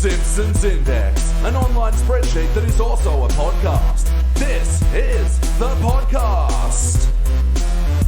Simpsons Index, an online spreadsheet that is also a podcast. This is the podcast.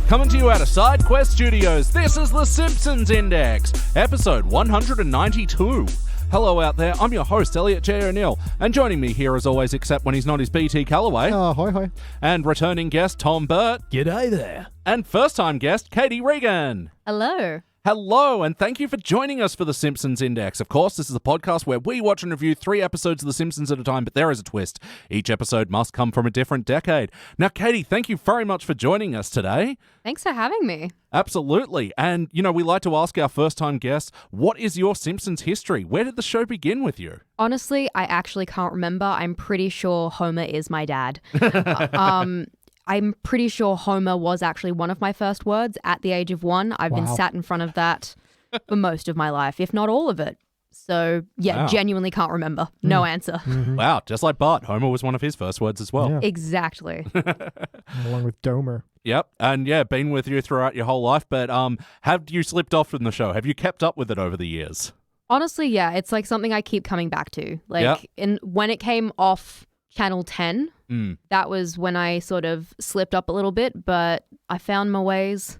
Coming to you out of SideQuest Studios, this is the Simpsons Index, episode 192. Hello out there, I'm your host, Elliot Jay O'Neill, and joining me here as always, except when he's not, is BT Calloway. Oh, hoi hoi. And returning guest, Tom Burt. G'day there. And first-time guest, Katie Regan. Hello. Hello, and thank you for joining us for the Simpsons Index. Of course, this is a podcast where we watch and review 3 episodes of The Simpsons at a time, but there is a twist. Each episode must come from a different decade. Now, Katie, thank you very much for joining us today. Thanks for having me. Absolutely. And, you know, we like to ask our first-time guests, what is your Simpsons history? Where did the show begin with you? Honestly, I actually can't remember. I'm pretty sure Homer is my dad. I'm pretty sure Homer was actually one of my first words at the age of 1. I've been sat in front of that for most of my life, if not all of it. So, yeah, Wow. Genuinely can't remember. No answer. Mm-hmm. Wow, just like Bart, Homer was one of his first words as well. Yeah. Exactly. Along with Domer. Yep, and yeah, been with you throughout your whole life, but have you slipped off from the show? Have you kept up with it over the years? Honestly, yeah, it's like something I keep coming back to. Like, when it came off Channel 10, that was when I sort of slipped up a little bit, but I found my ways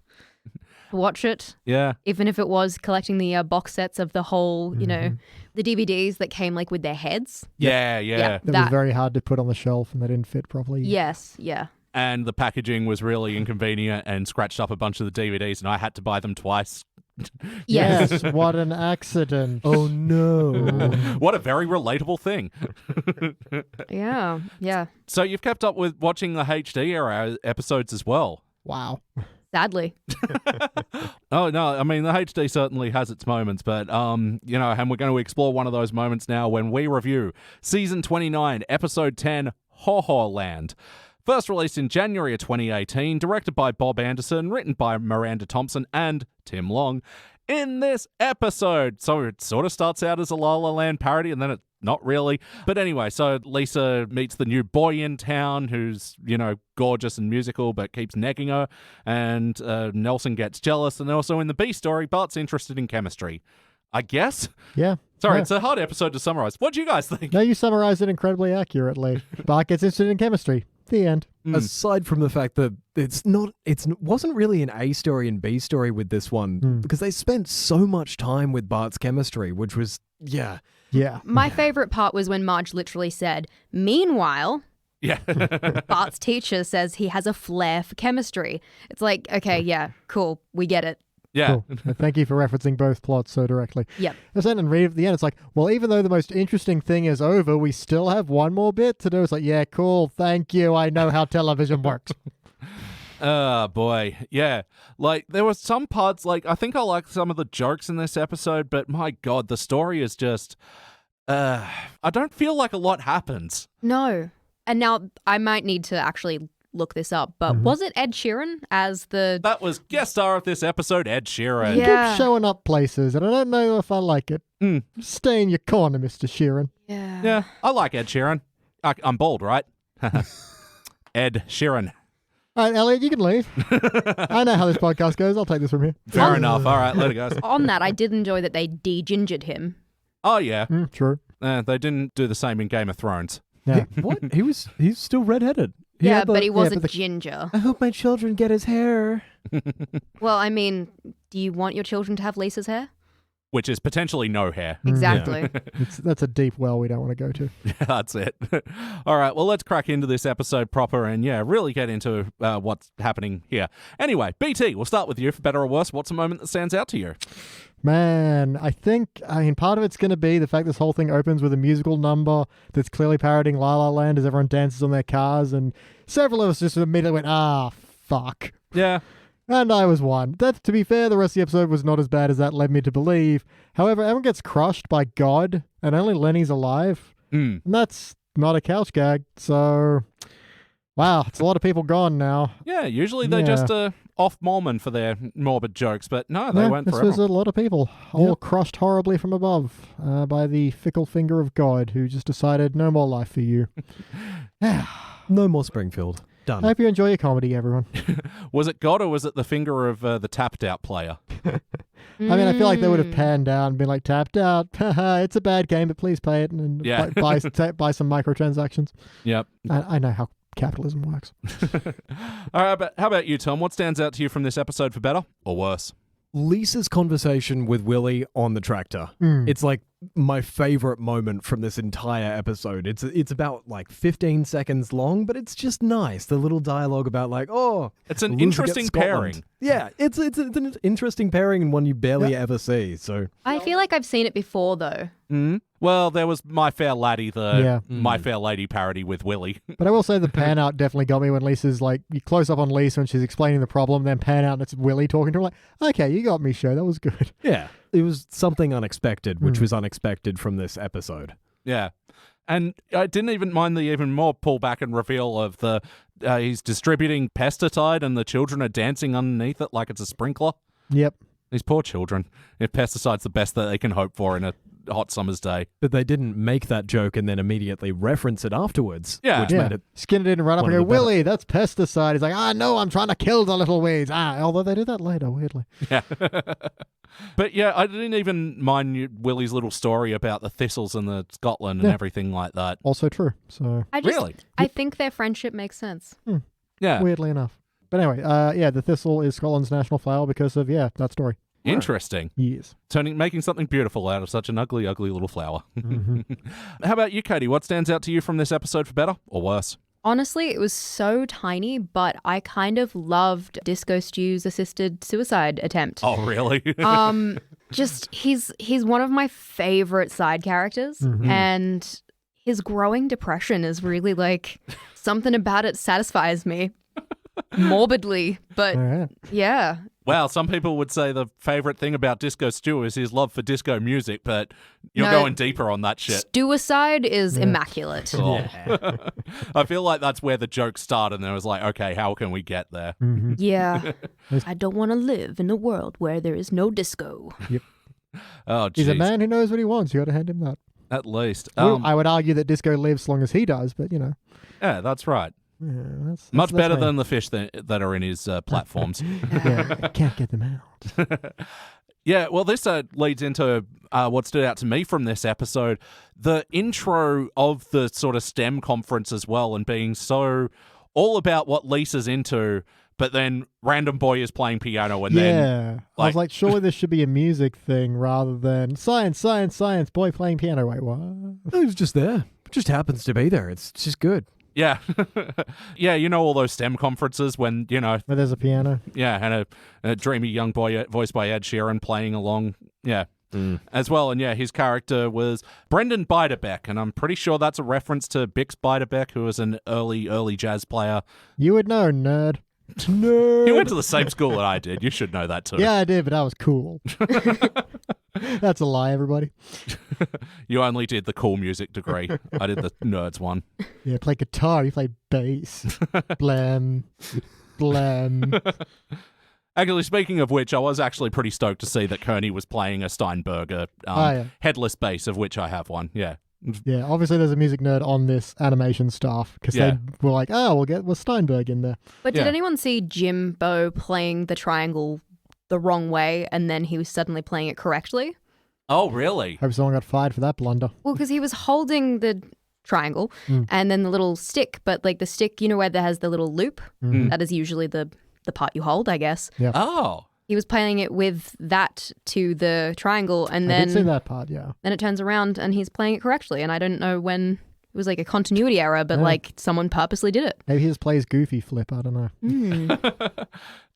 to watch it. Yeah. Even if it was collecting the box sets of the whole, you know, the DVDs that came like with their heads. Yeah. That was very hard to put on the shelf and they didn't fit properly. Yes, yeah. And the packaging was really inconvenient and scratched up a bunch of the DVDs, and I had to buy them twice. Yes. Yes, what an accident. Oh no. What a very relatable thing. Yeah. So you've kept up with watching the HD era episodes as well. Wow. Sadly. Oh, no, I mean, the HD certainly has its moments, but, you know, and we're going to explore one of those moments now when we review Season 29, Episode 10, Haw-Haw Land. First released in January of 2018, directed by Bob Anderson, written by Miranda Thompson and Tim Long. In this episode, so it sort of starts out as a La La Land parody, and then it's not really. But anyway, so Lisa meets the new boy in town who's, you know, gorgeous and musical, but keeps negging her, and Nelson gets jealous. And also in the B story, Bart's interested in chemistry. I guess? Yeah. Sorry, Yeah. It's a hard episode to summarize. What do you guys think? No, you summarized it incredibly accurately. Bart gets interested in chemistry. The end. Aside from the fact that it wasn't really an A story and B story with this one, because they spent so much time with Bart's chemistry, which was, yeah. My favorite part was when Marge literally said, meanwhile, Yeah. Bart's teacher says he has a flair for chemistry. It's like, okay, yeah, cool, we get it. Yeah. Cool. Thank you for referencing both plots so directly. Yep. And read at the end, it's like, well, even though the most interesting thing is over, we still have one more bit to do. It's like, yeah, cool. Thank you. I know how television works. Oh, boy. Yeah. Like, there were some parts, like, I think I like some of the jokes in this episode, but my God, the story is just, I don't feel like a lot happens. No. And now I might need to actually look this up, but was it Ed Sheeran as the... That was guest star of this episode, Ed Sheeran. Yeah. Keep showing up places, and I don't know if I like it. Stay in your corner, Mr. Sheeran. Yeah, I like Ed Sheeran. I'm bald, right? Ed Sheeran. All right, Elliot, you can leave. I know how this podcast goes. I'll take this from here. Fair enough. All right, let it go. On that, I did enjoy that they de-gingered him. Oh, yeah. True. They didn't do the same in Game of Thrones. Yeah. What? He's still redheaded. Yeah, but he wasn't but ginger. I hope my children get his hair. Well, I mean, do you want your children to have Lisa's hair? Which is potentially no hair. Exactly. That's a deep well we don't want to go to. That's it. All right, well, let's crack into this episode proper and, yeah, really get into what's happening here. Anyway, BT, we'll start with you. For better or worse, what's a moment that stands out to you? Man, I mean, part of it's going to be the fact this whole thing opens with a musical number that's clearly parodying La La Land as everyone dances on their cars, and several of us just immediately went, fuck. Yeah. And I was one. That, to be fair, the rest of the episode was not as bad as that led me to believe. However, everyone gets crushed by God, and only Lenny's alive. And that's not a couch gag, so... Wow, it's a lot of people gone now. Yeah, usually they just off Mormon for their morbid jokes, but no, they went this forever. was a lot of people, all crushed horribly from above by the fickle finger of God, who just decided no more life for you. No more Springfield. Done. I hope you enjoy your comedy, everyone. Was it God or was it the finger of the tapped out player? I mean, I feel like they would have panned out and been like, tapped out. It's a bad game, but please pay it and buy some microtransactions. Yep. I know how capitalism works. All right, but how about you, Tom? What stands out to you from this episode for better or worse? Lisa's conversation with Willie on the tractor. It's like my favorite moment from this entire episode. It's about like 15 seconds long, but it's just nice. The little dialogue about like, it's an lose interesting against Scotland. pairing. Yeah, it's an interesting pairing and one you barely ever see. So I feel like I've seen it before, though. Well, there was My Fair Lady, My Fair Lady parody with Willie. But I will say the pan out definitely got me when Lisa's like, you close up on Lisa and she's explaining the problem, then pan out and it's Willie talking to her. Like, okay, you got me, show. That was good. yeah, it was something unexpected, which was unexpected from this episode. Yeah. And I didn't even mind the even more pullback and reveal of the he's distributing pesticide and the children are dancing underneath it like it's a sprinkler. Yep. These poor children. If pesticide's the best that they can hope for in a hot summer's day. But they didn't make that joke and then immediately reference it afterwards. Yeah. Which made it... Skinner didn't run up and one go, of the better. Willie, that's pesticide. He's like, no, I'm trying to kill the little weeds. Although they do that later, weirdly. Yeah. But yeah, I didn't even mind Willie's little story about the thistles in the Scotland and everything like that. Also true. So Really? I think their friendship makes sense. Yeah. weirdly enough. But anyway, the thistle is Scotland's national flower because of, that story. Interesting. Yes. Making something beautiful out of such an ugly, ugly little flower. How about you, Katie? What stands out to you from this episode for better or worse? Honestly, it was so tiny, but I kind of loved Disco Stew's assisted suicide attempt. Oh, really? Just he's one of my favorite side characters, and his growing depression is really like something about it satisfies me morbidly, but All right. yeah. Well, some people would say the favorite thing about Disco Stew is his love for disco music, but you're No. going deeper on that shit. Suicide is immaculate. Oh. I feel like that's where the joke started, and it was like, okay, how can we get there? Yeah. I don't want to live in a world where there is no disco. Oh, He's a jeez. man who knows what he wants. You got to hand him that. At least. I would argue that disco lives as long as he does, but Yeah, that's right. that's Much better me. than the fish that are in his platforms. Can't get them out. Yeah, well, this leads into what stood out to me from this episode. The intro of the sort of STEM conference as well, and being so all about what Lisa's into, but then random boy is playing piano and then... I was like, surely this should be a music thing rather than science, boy playing piano. Wait, what? It was just there. It just happens to be there. It's just good. Yeah. Yeah, you know all those STEM conferences when, Where there's a piano. yeah, and a dreamy young boy voiced by Ed Sheeran playing along, as well. And yeah, his character was Brendan Beiderbecke, and I'm pretty sure that's a reference to Bix Beiderbecke, who was an early jazz player. You would know, nerd. He went to the same school that I did. You should know that too. Yeah, I did, but that was cool. That's a lie, everybody. You only did the cool music degree. I did the nerds one. Yeah, play guitar. You play bass. Blam. Blam. Actually, speaking of which, I was actually pretty stoked to see that Kearney was playing a Steinberger headless bass, of which I have one. Yeah. Yeah, obviously there's a music nerd on this animation staff because they were like, we'll Steinberg in there. But did anyone see Jimbo playing the triangle the wrong way and then he was suddenly playing it correctly? Oh, really? Hope someone got fired for that blunder. Well, because he was holding the triangle and then the little stick, but like the stick, you know where there has the little loop? That is usually the part you hold, I guess. Yeah. Oh. He was playing it with that to the triangle and I then did see that part, yeah. then it turns around and he's playing it correctly. And I don't know when it was like a continuity error, but like someone purposely did it. Maybe he just plays Goofy Flip, I don't know.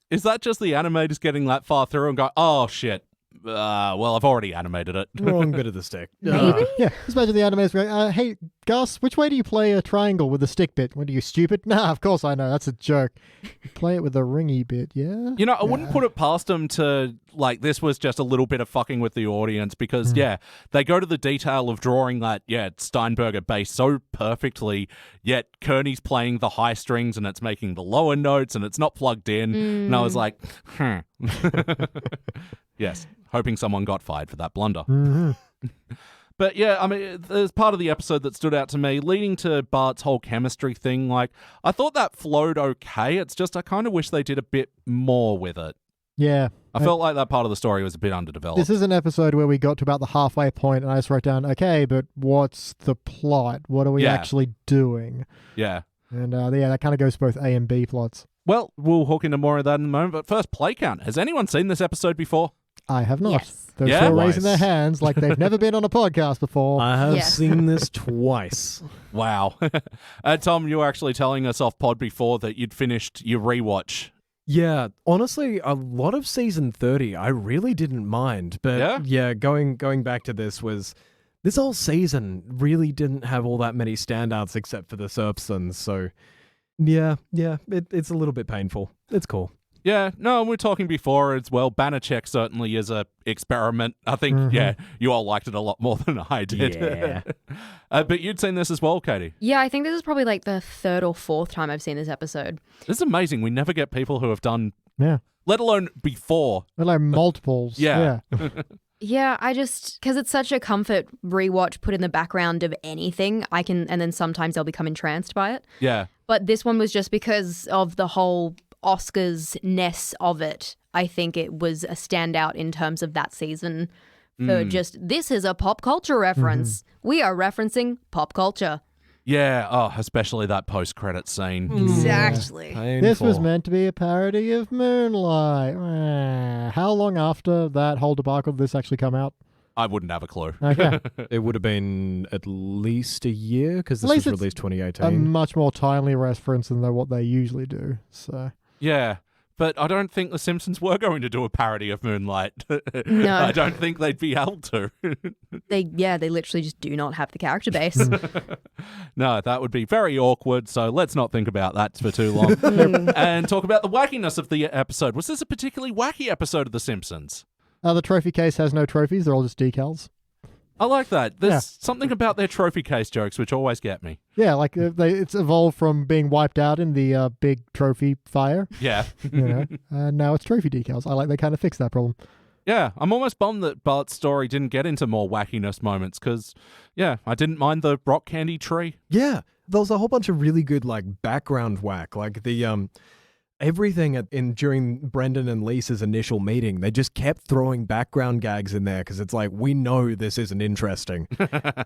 Is that just the animators getting that far through and go, oh, shit. Well, I've already animated it. Wrong bit of the stick. Maybe? Yeah, just imagine the animators going, hey, Gus, which way do you play a triangle with the stick bit? What, are you stupid? Nah, of course I know. That's a joke. You play it with the ringy bit, yeah? You know, I wouldn't put it past them to, like, this was just a little bit of fucking with the audience because, they go to the detail of drawing that, Steinberger bass so perfectly, yet Kearney's playing the high strings and it's making the lower notes and it's not plugged in. And I was like, Yes, hoping someone got fired for that blunder. But yeah, I mean, there's part of the episode that stood out to me, leading to Bart's whole chemistry thing. Like, I thought that flowed okay. It's just I kind of wish they did a bit more with it. Yeah. I felt like that part of the story was a bit underdeveloped. This is an episode where we got to about the halfway point and I just wrote down, okay, but what's the plot? What are we actually doing? Yeah. And that kind of goes both A and B plots. Well, we'll hook into more of that in a moment, but first, play count. Has anyone seen this episode before? I have not. Yes. They're Yeah? still raising their hands like they've never been on a podcast before. I have Yes. seen this twice. Wow. Tom, you were actually telling us off pod before that you'd finished your rewatch. Yeah, honestly, a lot of season 30 I really didn't mind. But going back to this whole season really didn't have all that many standouts except for the Simpsons. So yeah, it's a little bit painful. It's cool. Yeah, no, we were talking before as well. Banachek certainly is a experiment. I think, you all liked it a lot more than I did. Yeah. But you'd seen this as well, Katie. Yeah, I think this is probably like the third or fourth time I've seen this episode. This is amazing. We never get people who have done, Yeah. let alone before. They're like multiples. Yeah. Yeah, because it's such a comfort rewatch put in the background of anything, and then sometimes I'll become entranced by it. Yeah. But this one was just because of the whole Oscars-ness of it. I think it was a standout in terms of that season for just, this is a pop culture reference. We are referencing pop culture. Yeah, especially that post-credit scene. Exactly. This was meant to be a parody of Moonlight. How long after that whole debacle did this actually come out? I wouldn't have a clue. Okay. It would have been at least a year because At this least was it's released 2018. A much more timely reference than what they usually do. So Yeah, but I don't think The Simpsons were going to do a parody of Moonlight. No. I don't think they'd be able to. They literally just do not have the character base. No, that would be very awkward, so let's not think about that for too long. And talk about the wackiness of the episode. Was this a particularly wacky episode of The Simpsons? the trophy case has no trophies. They're all just decals. I like that. There's something about their trophy case jokes which always get me. Yeah, like it's evolved from being wiped out in the big trophy fire, Yeah. and now it's trophy decals. I like they kind of fixed that problem. Yeah, I'm almost bummed that Bart's story didn't get into more wackiness moments because, I didn't mind the rock candy tree. Yeah, there was a whole bunch of really good background whack, like the everything during Brendan and Lisa's initial meeting. They just kept throwing background gags in there because it's like, we know this isn't interesting,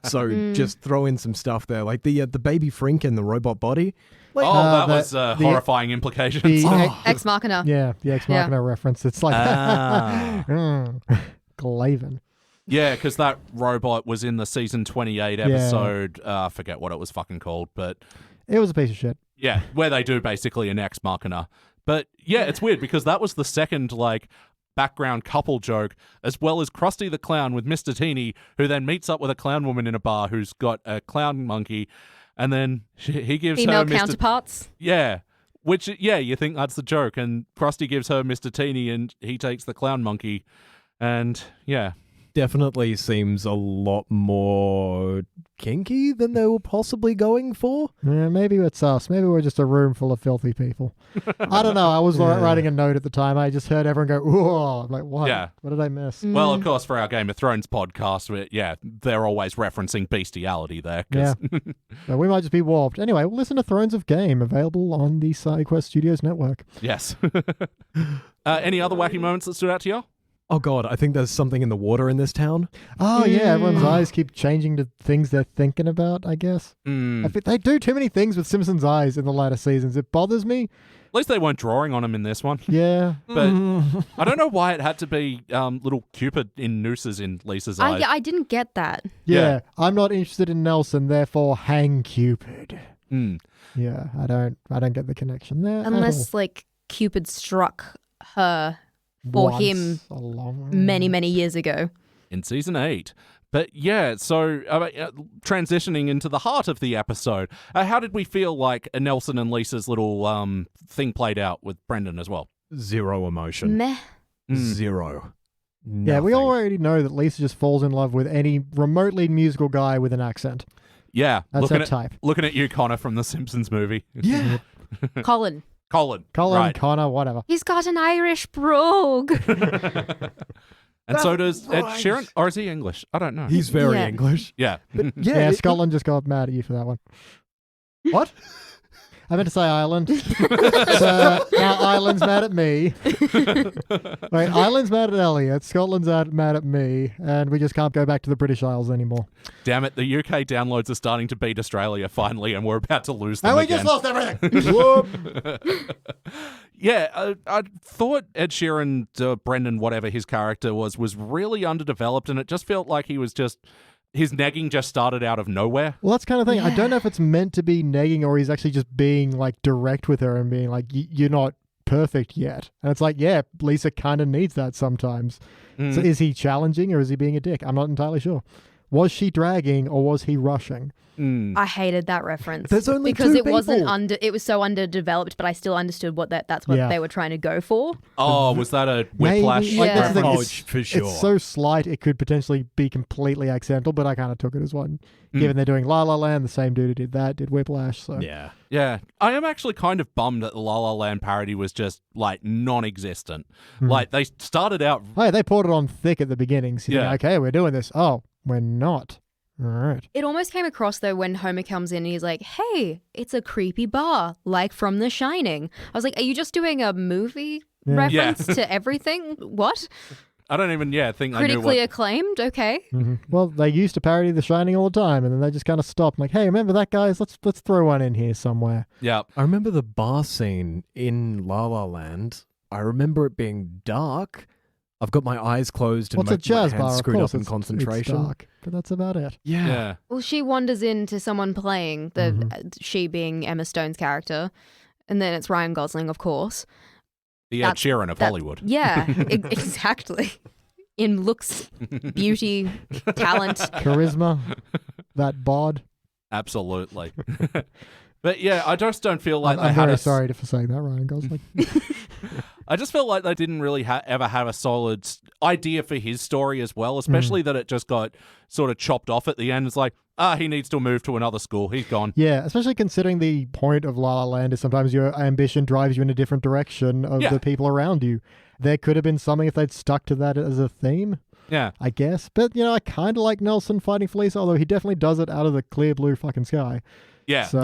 so just throw in some stuff there, like the baby Frink in the robot body. That was horrifying implications. Ex Machina. Yeah, the Ex Machina reference. It's like Glaven. Yeah, because that robot was in the season 28 episode. I forget what it was fucking called, but It was a piece of shit. yeah, where they do basically an Ex Machina. But yeah, it's weird because that was the second background couple joke, as well as Krusty the Clown with Mr. Teeny, who then meets up with a clown woman in a bar who's got a clown monkey, and then he gives Female her Mr. counterparts. Yeah. Which, you think that's the joke. And Krusty gives her Mr. Teeny and he takes the clown monkey. And, Definitely seems a lot more kinky than they were possibly going for. Yeah, maybe it's us. Maybe we're just a room full of filthy people. I don't know. I was writing a note at the time. I just heard everyone go, "Whoa!" I'm like, what? Yeah. What did I miss? well, of course, for our Game of Thrones podcast, they're always referencing bestiality there. Yeah. So we might just be warped. Anyway, we'll listen to Thrones of Game, available on the SideQuest Studios network. Yes. Any other wacky moments that stood out to you? Oh god, I think there's something in the water in this town. Oh, yeah. Everyone's eyes keep changing to things they're thinking about, I guess. I think they do too many things with Simpsons' eyes in the latter seasons. It bothers me. At least they weren't drawing on him in this one. Yeah. But I don't know why it had to be little Cupid in nooses in Lisa's eyes. I didn't get that. Yeah. I'm not interested in Nelson, therefore hang Cupid. Yeah, I don't get the connection there. Unless Cupid struck her for him many, many years ago. In season 8. But so transitioning into the heart of the episode, how did we feel like Nelson and Lisa's little thing played out with Brendan as well? Zero emotion. Meh. Zero. Yeah, we Nothing. already know that Lisa just falls in love with any remotely musical guy with an accent. Yeah, That's her type. Looking at you, Connor, from the Simpsons movie. Yeah. Colin. Colin, Colin, Connor, whatever. He's got an Irish brogue. And so does Ed Sheeran, or is he English? I don't know. He's very Yeah. English. Yeah. Yeah, Scotland just got mad at you for that one. What? I meant to say Ireland. So now Ireland's mad at me. Wait, Ireland's mad at Elliot. Scotland's mad at me. And we just can't go back to the British Isles anymore. Damn it, the UK downloads are starting to beat Australia finally, and we're about to lose them And we again. just lost everything. Whoop. Yeah, I thought Ed Sheeran, Brendan, whatever his character was really underdeveloped, and it just felt like his negging just started out of nowhere. Well, that's kind of thing. I Yeah. don't know if it's meant to be negging or he's actually just being like direct with her and being like, you're not perfect yet. And it's like, yeah, Lisa kind of needs that sometimes. So is he challenging or is he being a dick? I'm not entirely sure. Was she dragging or was he rushing? I hated that reference. There's only because two it wasn't people. it was so underdeveloped, but I still understood that's what Yeah. they were trying to go for. Oh, was that a whiplash? Maybe. Like, that's the thing, Oh, it's- for sure. It's so slight it could potentially be completely accidental, but I kind of took it as one. Given they're doing La La Land, the same dude who did that did Whiplash. So Yeah. Yeah, I am actually kind of bummed that the La La Land parody was just like non-existent. Like they started out. Oh, yeah, they poured it on thick at the beginning. So Yeah. okay, we're doing this. Oh, we're not. All right. It almost came across though when Homer comes in and he's like, "Hey, it's a creepy bar, like from The Shining." I was like, "Are you just doing a movie reference to everything? What? I don't even think I knew Critically what. acclaimed? Okay." Well, they used to parody The Shining all the time, and then they just kind of stopped. Like, hey, remember that, guys? Let's throw one in here somewhere. Yeah, I remember the bar scene in La La Land. I remember it being dark. I've got my eyes closed and What's my a jazz hands bar? Of screwed course, up in it's concentration. dark, but that's about it. yeah. Well, she wanders into someone playing she being Emma Stone's character, and then it's Ryan Gosling, of course. The Ed Sheeran of Hollywood. Yeah, exactly. In looks, beauty, talent. Charisma, that bod. Absolutely. But yeah, I just don't feel like I'm they had very a sorry for saying that, Ryan Gosling. I just felt like they didn't really ever have a solid idea for his story as well, especially that it just got sort of chopped off at the end. It's like, he needs to move to another school. He's gone. Yeah, especially considering the point of La La Land is sometimes your ambition drives you in a different direction of the people around you. There could have been something if they'd stuck to that as a theme, Yeah. I guess. But, I kind of like Nelson fighting Felicia, although he definitely does it out of the clear blue fucking sky. Yeah. So,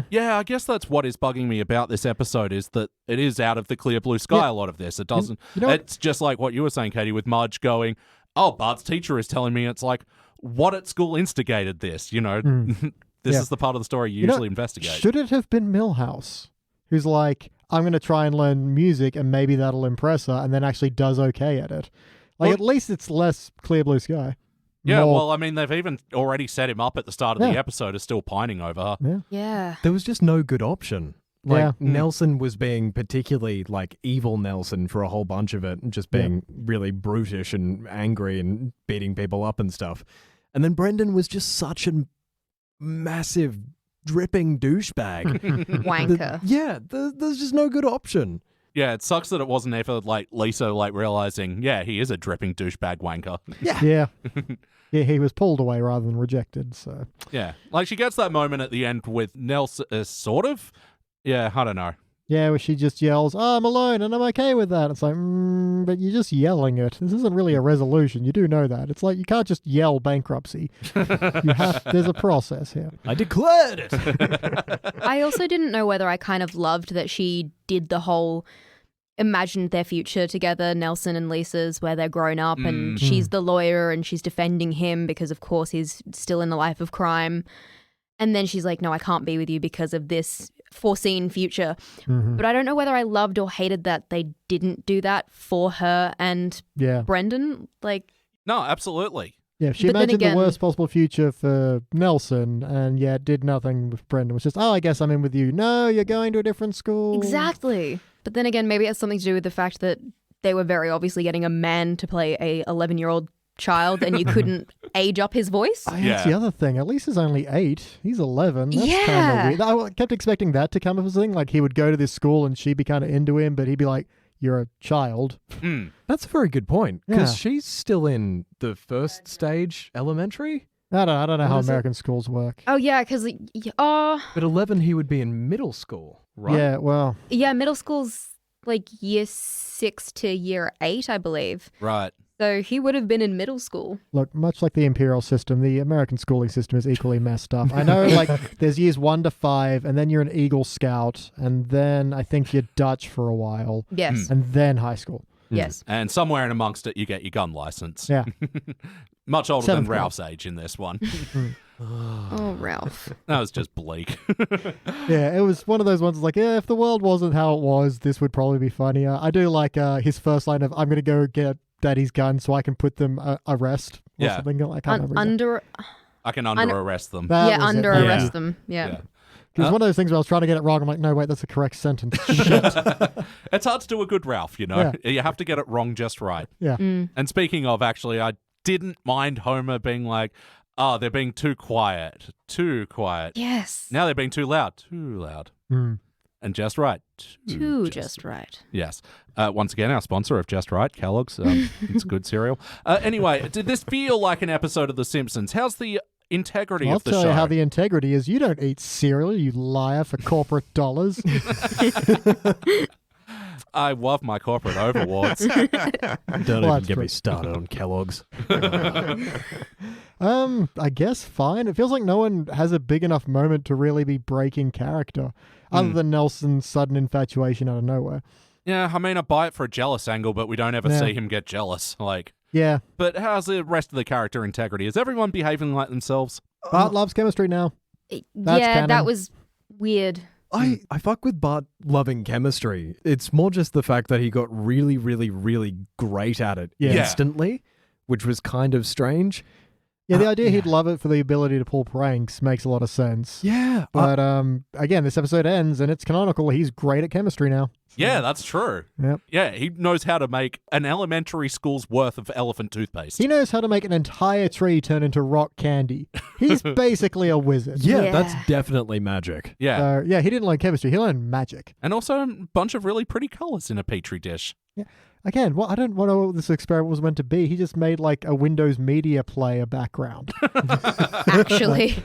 Yeah, I guess that's what is bugging me about this episode is that it is out of the clear blue sky, a lot of this. It doesn't... you know what? It's just like what you were saying, Katie, with Marge going, oh, Bart's teacher is telling me. It's like, what at school instigated this? This is the part of the story you usually investigate. Should it have been Milhouse, who's like, I'm going to try and learn music and maybe that'll impress her, and then actually does okay at it? Like, at least it's less clear blue sky. Yeah, More- well, I mean, they've even already set him up at the start of the episode as still pining over her. Yeah. There was just no good option. Like, Yeah. Nelson was being particularly, like, evil Nelson for a whole bunch of it, and just being really brutish and angry and beating people up and stuff. And then Brendan was just such a massive, dripping douchebag. Wanker. There's just no good option. Yeah, it sucks that it wasn't ever like Lisa realizing, he is a dripping douchebag wanker. Yeah. Yeah, he was pulled away rather than rejected, so... Yeah, like she gets that moment at the end with Nelson, sort of. Yeah, I don't know. Yeah, where she just yells, oh, I'm alone and I'm okay with that. It's like, but you're just yelling it. This isn't really a resolution. You do know that. It's like you can't just yell bankruptcy. There's a process here. I declared it. I also didn't know whether I kind of loved that she did the whole imagined their future together, Nelson and Lisa's, where they're grown up and she's the lawyer and she's defending him because, of course, he's still in the life of crime. And then she's like, no, I can't be with you because of this foreseen future. But I don't know whether I loved or hated that they didn't do that for her and Brendan. Like, No, absolutely. Yeah, she But then imagined again- the worst possible future for Nelson and yet did nothing with Brendan. It was just, I guess I'm in with you. No, you're going to a different school. exactly. But then again, maybe it has something to do with the fact that they were very obviously getting a man to play a 11-year-old child and you couldn't age up his voice. Oh, yeah, that's the other thing. At least he's only 8. He's 11. That's kind of weird. I kept expecting that to come up as a thing. Like he would go to this school and she'd be kind of into him, but he'd be like, you're a child. That's a very good point, because Yeah. she's still in the first stage elementary. I don't know how is it? American schools work. Oh, yeah, because, At 11, he would be in middle school, right? Yeah, well, yeah, middle school's like year 6 to year 8, I believe. Right. So he would have been in middle school. Look, much like the imperial system, the American schooling system is equally messed up. I know, like, there's years 1 to 5, and then you're an Eagle Scout, and then I think you're Dutch for a while. Yes. And then high school. Yes. And somewhere in amongst it, you get your gun license. Yeah. Much older Seventh than grade. Ralph's age in this one. Oh, Ralph. That was just bleak. Yeah, it was one of those ones like, yeah, if the world wasn't how it was, this would probably be funnier. I do like his first line of, I'm going to go get Daddy's gun so I can put them arrest or Yeah. something. I can't remember. I can under-arrest them. That was it. Arrest them. Yeah. It was one of those things where I was trying to get it wrong. I'm like, no, wait, that's a correct sentence. Shit. It's hard to do a good Ralph, you know? Yeah. You have to get it wrong just right. Yeah. And speaking of, actually, I didn't mind Homer being like, oh, they're being too quiet. Too quiet. Yes. Now they're being too loud. Too loud. Mm. And just right. Too just right. Yes. Once again, our sponsor of Just Right, Kellogg's. It's good cereal. Anyway, did this feel like an episode of The Simpsons? How's the integrity I'll of the tell show? you how the integrity is. You don't eat cereal, you liar, for corporate dollars. I love my corporate overlords. Don't even that's get me true. started on Kellogg's. I guess fine. It feels like no one has a big enough moment to really be breaking character, other than Nelson's sudden infatuation out of nowhere. Yeah, I mean, I buy it for a jealous angle, but we don't ever Yeah. see him get jealous. Like, Yeah, but how's the rest of the character integrity? Is everyone behaving like themselves? Bart loves chemistry now. That's Yeah, canon. that was weird. I fuck with Bart loving chemistry. It's more just the fact that he got really, really, really great at it Yeah. instantly, which was kind of strange. Yeah, the idea he'd love it for the ability to pull pranks makes a lot of sense. Yeah. But again, this episode ends and it's canonical. He's great at chemistry now. Yeah, that's true. Yep. Yeah, he knows how to make an elementary school's worth of elephant toothpaste. He knows how to make an entire tree turn into rock candy. He's basically a wizard. yeah, Yeah. that's definitely magic. Yeah. Yeah, he didn't learn chemistry. He learned magic. And also a bunch of really pretty colors in a petri dish. Again, I don't know what this experiment was meant to be. He just made like a Windows Media Player background. Actually.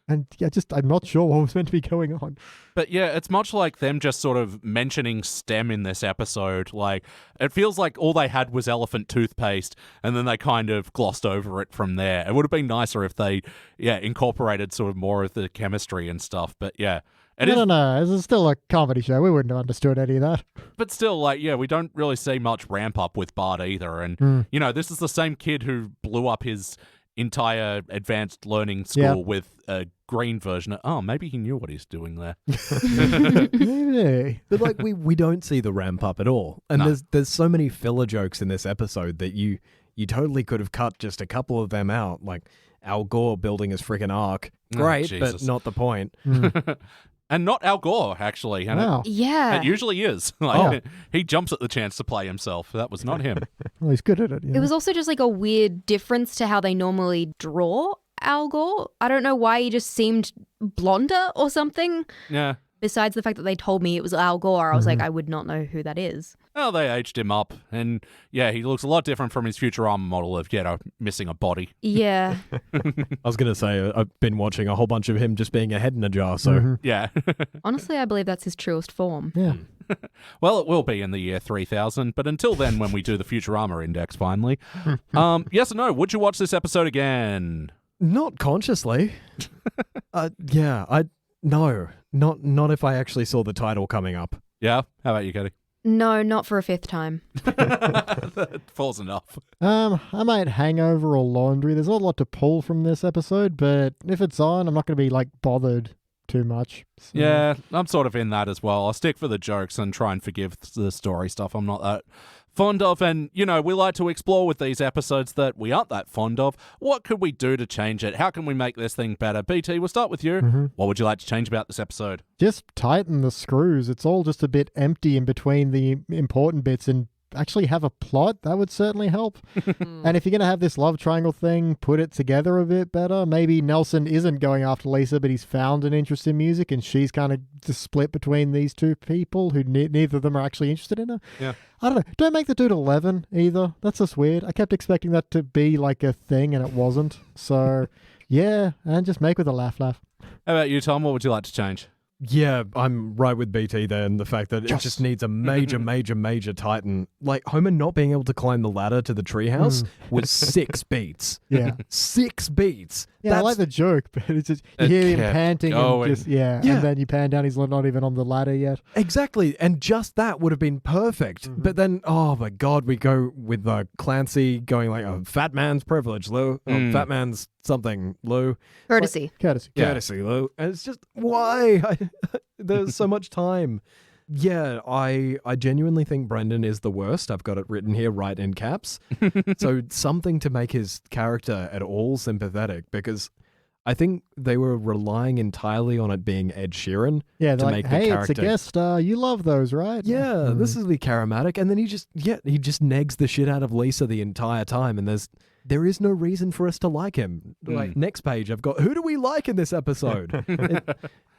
And yeah, I'm not sure what was meant to be going on. But yeah, it's much like them just sort of mentioning STEM in this episode. Like, it feels like all they had was elephant toothpaste, and then they kind of glossed over it from there. It would have been nicer if they, incorporated sort of more of the chemistry and stuff. But yeah, No. This is still a comedy show. We wouldn't have understood any of that. But still, like, yeah, we don't really see much ramp up with Bart either. And, you know, this is the same kid who blew up his entire advanced learning school Yeah. with a green version. Oh, maybe he knew what he's doing there. Maybe. But like we don't see the ramp up at all. And No. there's so many filler jokes in this episode that you totally could have cut just a couple of them out. Like Al Gore building his freaking ark. Oh, Great, Jesus. but not the point. And not Al Gore, actually. And Wow. Yeah. it usually is. Like, he jumps at the chance to play himself. That was not him. Well, he's good at it. It was also just like a weird difference to how they normally draw Al Gore. I don't know why he just seemed blonder or something. Yeah. Besides the fact that they told me it was Al Gore, I was like, I would not know who that is. Well, they aged him up. And, yeah, he looks a lot different from his Futurama model of, missing a body. Yeah. I was going to say, I've been watching a whole bunch of him just being a head in a jar. So Yeah. Honestly, I believe that's his truest form. Yeah. Well, it will be in the year 3000, but until then, when we do the Futurama index finally. Yes or no, would you watch this episode again? not consciously. No, not if I actually saw the title coming up. Yeah? How about you, Katie? No, not for a fifth time. Falls enough. I might hangover or laundry. There's not a lot to pull from this episode, but if it's on, I'm not going to be like bothered too much. So. Yeah, I'm sort of in that as well. I'll stick for the jokes and try and forgive the story stuff I'm not that fond of. And, you know, we like to explore with these episodes that we aren't that fond of. What could we do to change it? How can we make this thing better? BT, we'll start with you. Mm-hmm. What would you like to change about this episode? Just tighten the screws. It's all just a bit empty in between the important bits, and actually have a plot. That would certainly help. And if you're going to have this love triangle thing, put it together a bit better. Maybe Nelson isn't going after Lisa, but he's found an interest in music, and she's kind of just split between these two people who neither of them are actually interested in her. Yeah. I don't know. Don't make the dude 11 either. That's just weird. I kept expecting that to be like a thing, and it wasn't. So, yeah, and just make with a laugh. How about you, Tom? What would you like to change? Yeah, I'm right with BT there, and the fact that it just needs a major, major titan. Like, Homer not being able to climb the ladder to the treehouse was 6 beats. Yeah. 6 beats. Yeah, I like the joke, but it's just, you hear him panting going. and just, and then you pan down, he's not even on the ladder yet. Exactly, and just that would have been perfect. But then, oh my God, we go with Clancy going like, oh, fat man's privilege, Lou. Oh, fat man's something, Lou. Courtesy. Courtesy, Lou. And it's just, why? There's so much time. Yeah, I genuinely think Brendan is the worst. I've got it written here right in caps. So something to make his character at all sympathetic, because I think they were relying entirely on it being Ed Sheeran to make the character. It's a guest star. You love those, right? Yeah, this is the charismatic. And then he just negs the shit out of Lisa the entire time. And there is no reason for us to like him. Like, next page, I've got, who do we like in this episode?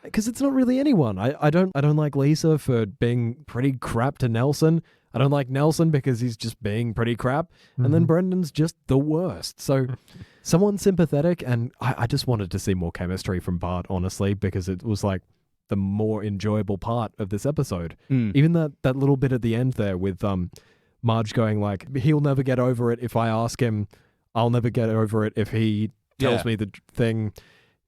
Because it's not really anyone. I don't like Lisa for being pretty crap to Nelson. I don't like Nelson because he's just being pretty crap. And then Brendan's just the worst. So someone sympathetic, and I just wanted to see more chemistry from Bart, honestly, because it was like the more enjoyable part of this episode. Even that little bit at the end there with Marge going like, he'll never get over it if I ask him. I'll never get over it if he tells me the thing.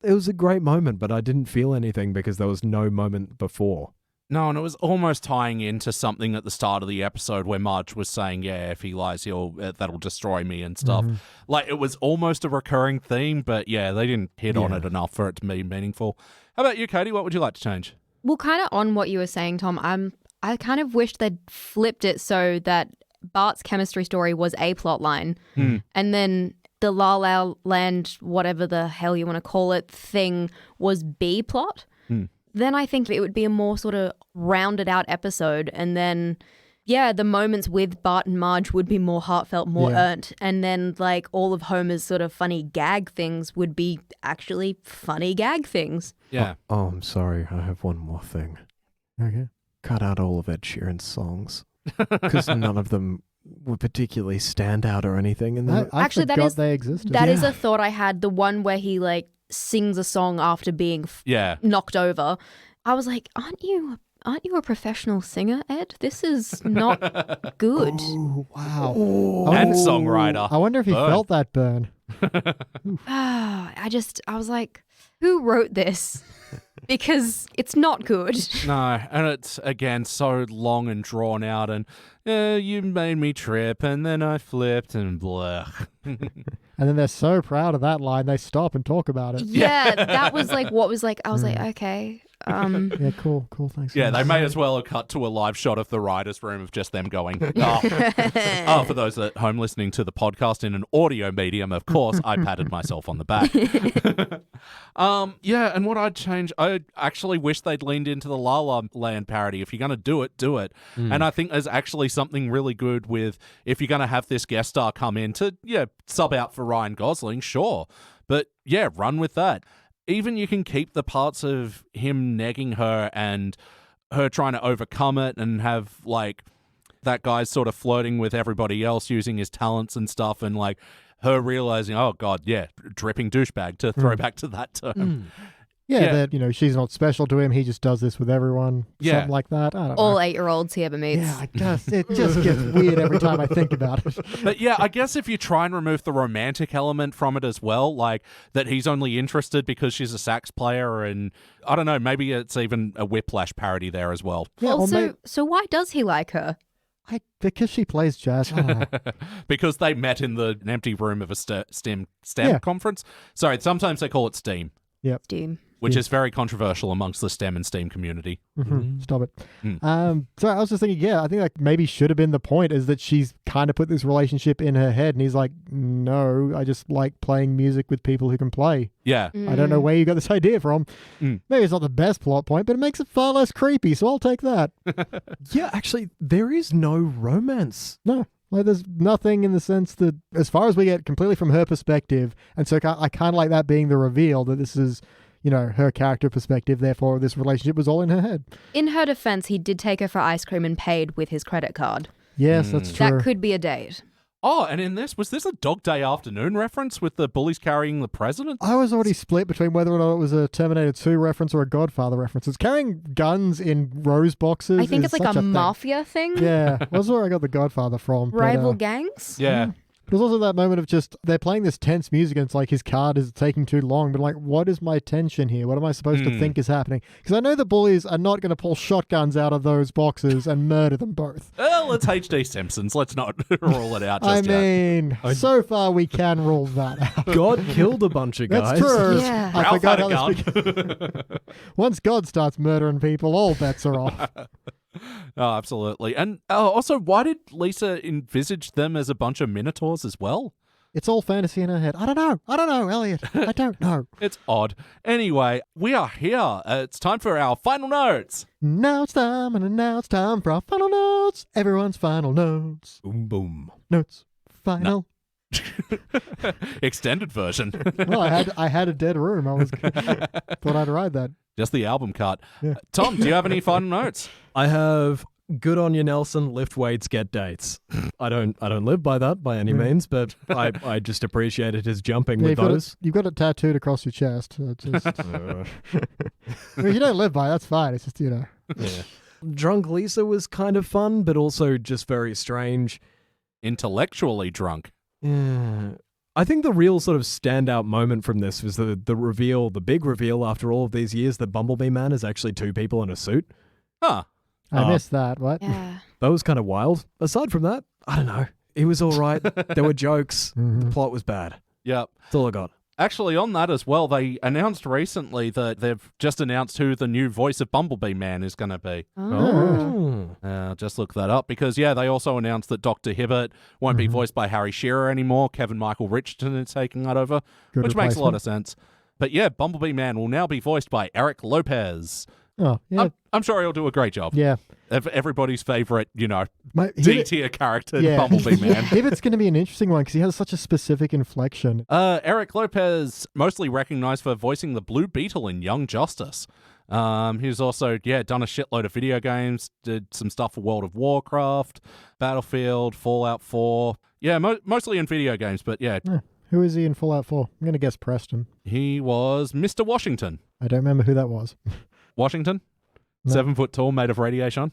It was a great moment, but I didn't feel anything because there was no moment before. No, and it was almost tying into something at the start of the episode where Marge was saying, yeah, if he lies, that'll destroy me and stuff. Like, it was almost a recurring theme, but yeah, they didn't hit on it enough for it to be meaningful. How about you, Katie? What would you like to change? Well, kind of on what you were saying, Tom, I kind of wished they'd flipped it so that Bart's chemistry story was a plot line, and then the La La Land, whatever the hell you want to call it, thing was B plot. Then I think it would be a more sort of rounded out episode, and then the moments with Bart and Marge would be more heartfelt, more earned, and then like all of Homer's sort of funny gag things would be actually funny gag things. Yeah. Oh, I'm sorry. I have one more thing. Okay. Cut out all of Ed Sheeran's songs. Because none of them would particularly stand out or anything. And I actually, forgot they existed. That is a thought I had. The one where he like sings a song after being knocked over. I was like, aren't you a professional singer, Ed? This is not good. Oh, wow. And songwriter. I wonder if he felt that burn. I was like, who wrote this? Because it's not good. No, and it's, again, so long and drawn out, and you made me trip, and then I flipped, and blah. And then they're so proud of that line, they stop and talk about it. Yeah, that was like what was like, I was like, okay. Yeah, cool, thanks. Yeah, they may as well have cut to a live shot of the writer's room of just them going, oh, for those at home listening to the podcast in an audio medium, of course, I patted myself on the back. Yeah, and what I'd change, I actually wish they'd leaned into the La La Land parody. If you're going to do it, do it. And I think there's actually something really good with, if you're going to have this guest star come in to, sub out for Ryan Gosling, sure. But yeah, run with that. Even you can keep the parts of him negging her and her trying to overcome it and have, like, that guy's sort of flirting with everybody else using his talents and stuff, and, like, her realizing, oh, God, dripping douchebag, to throw back to that term. Yeah, that, she's not special to him. He just does this with everyone. Something like that. I don't know. All 8-year-olds he ever meets. Yeah, it just gets weird every time I think about it. But yeah, I guess if you try and remove the romantic element from it as well, like that he's only interested because she's a sax player, and I don't know, maybe it's even a Whiplash parody there as well. Yeah, so why does he like her? Because she plays jazz. I don't know. Because they met in an empty room of a STEM conference. Sorry, sometimes they call it STEAM. Yep. STEAM. Which is very controversial amongst the STEM and STEAM community. Stop it. So I was just thinking, I think that maybe should have been the point, is that she's kind of put this relationship in her head, and he's like, no, I just like playing music with people who can play. Yeah. I don't know where you got this idea from. Maybe it's not the best plot point, but it makes it far less creepy, so I'll take that. Yeah, actually, there is no romance. No. Like, there's nothing in the sense that, as far as we get completely from her perspective, and so I kind of like that being the reveal that this is, her character perspective, therefore this relationship was all in her head. In her defense, he did take her for ice cream and paid with his credit card. Yes, that's true. That could be a date. Oh, and in this, was this a Dog Day Afternoon reference with the bullies carrying the president? I was already split between whether or not it was a Terminator 2 reference or a Godfather reference. It's carrying guns in rose boxes. I think is it's like such a thing. mafia thing. Yeah, that's where I got the Godfather from. but, Rival gangs. Yeah. There's also that moment of just, they're playing this tense music and it's like his card is taking too long, but like, what is my tension here? What am I supposed to think is happening? Because I know the bullies are not going to pull shotguns out of those boxes and murder them both. Well, it's HD Simpsons. Let's not rule it out just yet. mean, so far we can rule that out. God killed a bunch of guys. That's true. Yeah. I Ralph forgot had a how this Once God starts murdering people, all bets are off. Oh, absolutely. And also, why did Lisa envisage them as a bunch of minotaurs as well? It's all fantasy in her head. I don't know, Elliot. I don't know. It's odd. Anyway, we are here. It's time for our final notes. Now it's time for our final notes. Everyone's final notes. Boom, boom. Notes. Final. Extended version. Well, I had a dead room. I was thought I'd ride that. Just the album cut. Yeah. Tom, do you have any final notes? I have good on you, Nelson. Lift weights, get dates. I don't live by that by any means, but I just appreciated his jumping with those. You've got it tattooed across your chest. So it's just, I mean, you don't live by it, that's fine. It's just, Yeah. Drunk Lisa was kind of fun, but also just very strange. Intellectually drunk. Yeah. I think the real sort of standout moment from this was the reveal, the big reveal after all of these years that Bumblebee Man is actually two people in a suit. Huh. I missed that. What? Yeah. That was kind of wild. Aside from that, I don't know. It was all right. There were jokes. The plot was bad. Yep. That's all I got. Actually, on that as well, they announced recently that they've just announced who the new voice of Bumblebee Man is going to be. Just look that up because, yeah, they also announced that Dr. Hibbert won't be voiced by Harry Shearer anymore. Kevin Michael Richardson is taking that over, Good which makes a lot replacement. of sense. But yeah, Bumblebee Man will now be voiced by Eric Lopez. Oh, yeah. I'm sure he'll do a great job. Yeah. Everybody's favorite, My, D-tier character, Bumblebee Man. Hibbert's going to be an interesting one because he has such a specific inflection. Eric Lopez, mostly recognized for voicing the Blue Beetle in Young Justice. He's also, done a shitload of video games, did some stuff for World of Warcraft, Battlefield, Fallout 4. Yeah, mostly in video games, but yeah. Who is he in Fallout 4? I'm going to guess Preston. He was Mr. Washington. I don't remember who that was. Washington? No. 7 foot tall, made of radiation.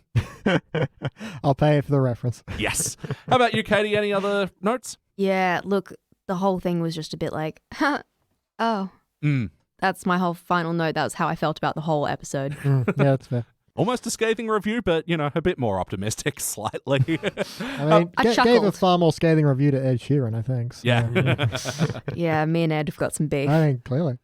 I'll pay for the reference. Yes. How about you, Katie? Any other notes? Yeah, look, the whole thing was just a bit like, oh. That's my whole final note. That was how I felt about the whole episode. Yeah, that's fair. Almost a scathing review, but, a bit more optimistic, slightly. I mean, I gave a chuckled. far more scathing review to Ed Sheeran, I think. So, Yeah. Yeah, me and Ed have got some beef. I think clearly.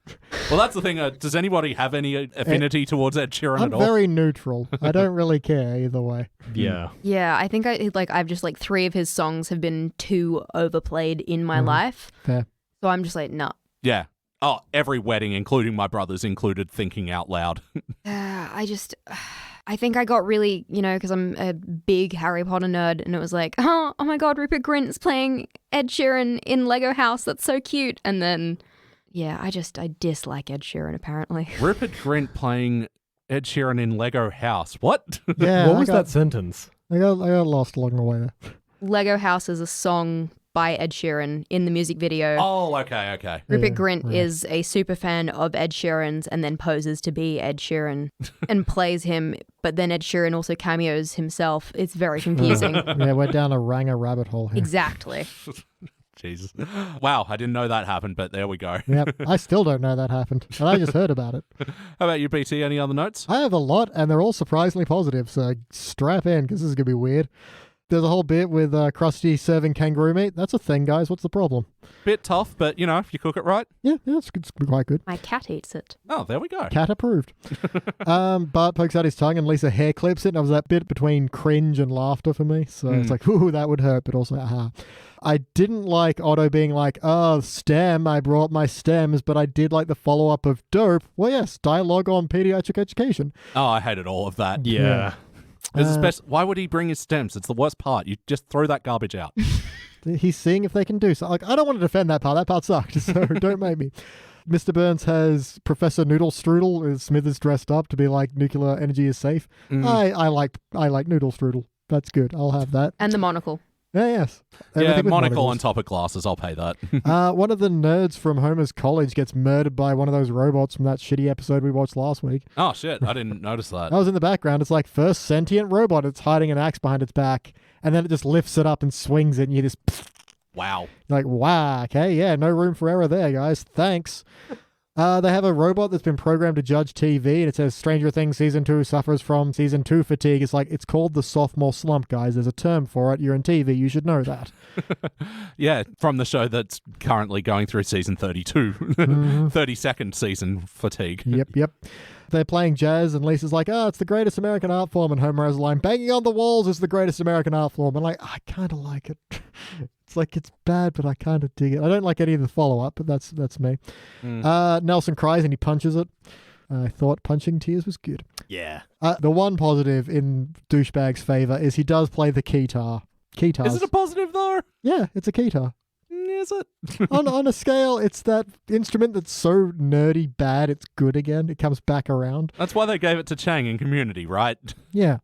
Well, that's the thing. Does anybody have any affinity towards Ed Sheeran I'm at all? very neutral. I don't really care either way. Yeah. Yeah, I think I've just like 3 of his songs have been too overplayed in my life. Fair. So I'm just like, nah. Yeah. Oh, every wedding, including my brother's, included thinking out loud. I think I got really, because I'm a big Harry Potter nerd, and it was like, oh my God, Rupert Grint's playing Ed Sheeran in Lego House. That's so cute. And then, yeah, I dislike Ed Sheeran, apparently. Rupert Grint playing Ed Sheeran in Lego House. What? Yeah. What was that sentence? I got lost along the way there. Lego House is a song by Ed Sheeran in the music video. Oh, okay. Rupert Grint is a super fan of Ed Sheeran's and then poses to be Ed Sheeran and plays him, but then Ed Sheeran also cameos himself. It's very confusing. Yeah, we're down a Ranger rabbit hole here. Exactly. Jesus. Wow, I didn't know that happened, but there we go. Yep, I still don't know that happened, and I just heard about it. How about you, BT? Any other notes? I have a lot, and they're all surprisingly positive, so strap in, because this is going to be weird. There's a whole bit with Krusty serving kangaroo meat. That's a thing, guys. What's the problem? Bit tough, but, if you cook it right. Yeah, it's quite good. My cat eats it. Oh, there we go. Cat approved. Bart pokes out his tongue and Lisa hair clips it, and it was that bit between cringe and laughter for me. So it's like, ooh, that would hurt, but also, aha. I didn't like Otto being like, oh, STEM, I brought my STEMs, but I did like the follow-up of dope. Well, yes, dialogue on pediatric education. Oh, I hated all of that. Yeah. Why would he bring his stems? It's the worst part. You just throw that garbage out. He's seeing if they can do so. Like, I don't want to defend that part. That part sucked, so don't make me. Mr. Burns has Professor Noodle Strudel as Smithers dressed up to be like nuclear energy is safe. I like Noodle Strudel. That's good. I'll have that. And the monocle. Yes. Yeah, Everything with monocle monocles. on top of glasses. I'll pay that. One of the nerds from Homer's college gets murdered by one of those robots from that shitty episode we watched last week. Oh, shit. I didn't notice that. That was in the background. It's like first sentient robot. It's hiding an axe behind its back, and then it just lifts it up and swings it, and you just Wow. like, wow, okay, yeah, no room for error there, guys. Thanks. They have a robot that's been programmed to judge TV, and it says Stranger Things Season 2 suffers from Season 2 fatigue. It's like, it's called the sophomore slump, guys. There's a term for it. You're in TV. You should know that. Yeah, from the show that's currently going through season 32. 32nd season fatigue. Yep. They're playing jazz, and Lisa's like, it's the greatest American art form. And Homer has a line, banging on the walls is the greatest American art form. And like, I kind of like it. It's like, it's bad, but I kind of dig it. I don't like any of the follow-up, but that's me. Nelson cries and he punches it. I thought punching tears was good. Yeah. The one positive in Douchebag's favor is he does play the keytar. Keytars. Is it a positive, though? Yeah, it's a keytar. Is it? on a scale, it's that instrument that's so nerdy bad, it's good again. It comes back around. That's why they gave it to Chang in Community, right? Yeah.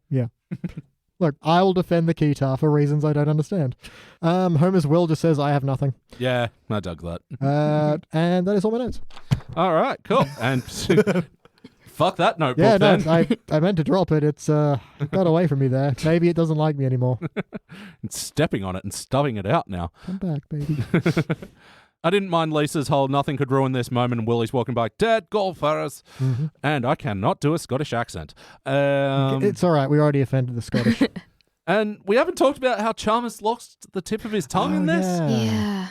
Look, I will defend the keytar for reasons I don't understand. Homer's will just says, I have nothing. Yeah, I dug that. And that is all my notes. All right, cool. And fuck that notebook Yeah, no, then. I meant to drop it. It's got away from me there. Maybe it doesn't like me anymore. It's stepping on it and stubbing it out now. Come back, baby. I didn't mind Lisa's whole nothing could ruin this moment, and Willie's walking by, Dad, golfers. And I cannot do a Scottish accent. It's all right. We already offended the Scottish. And we haven't talked about how Chalmers lost the tip of his tongue in this. Yeah.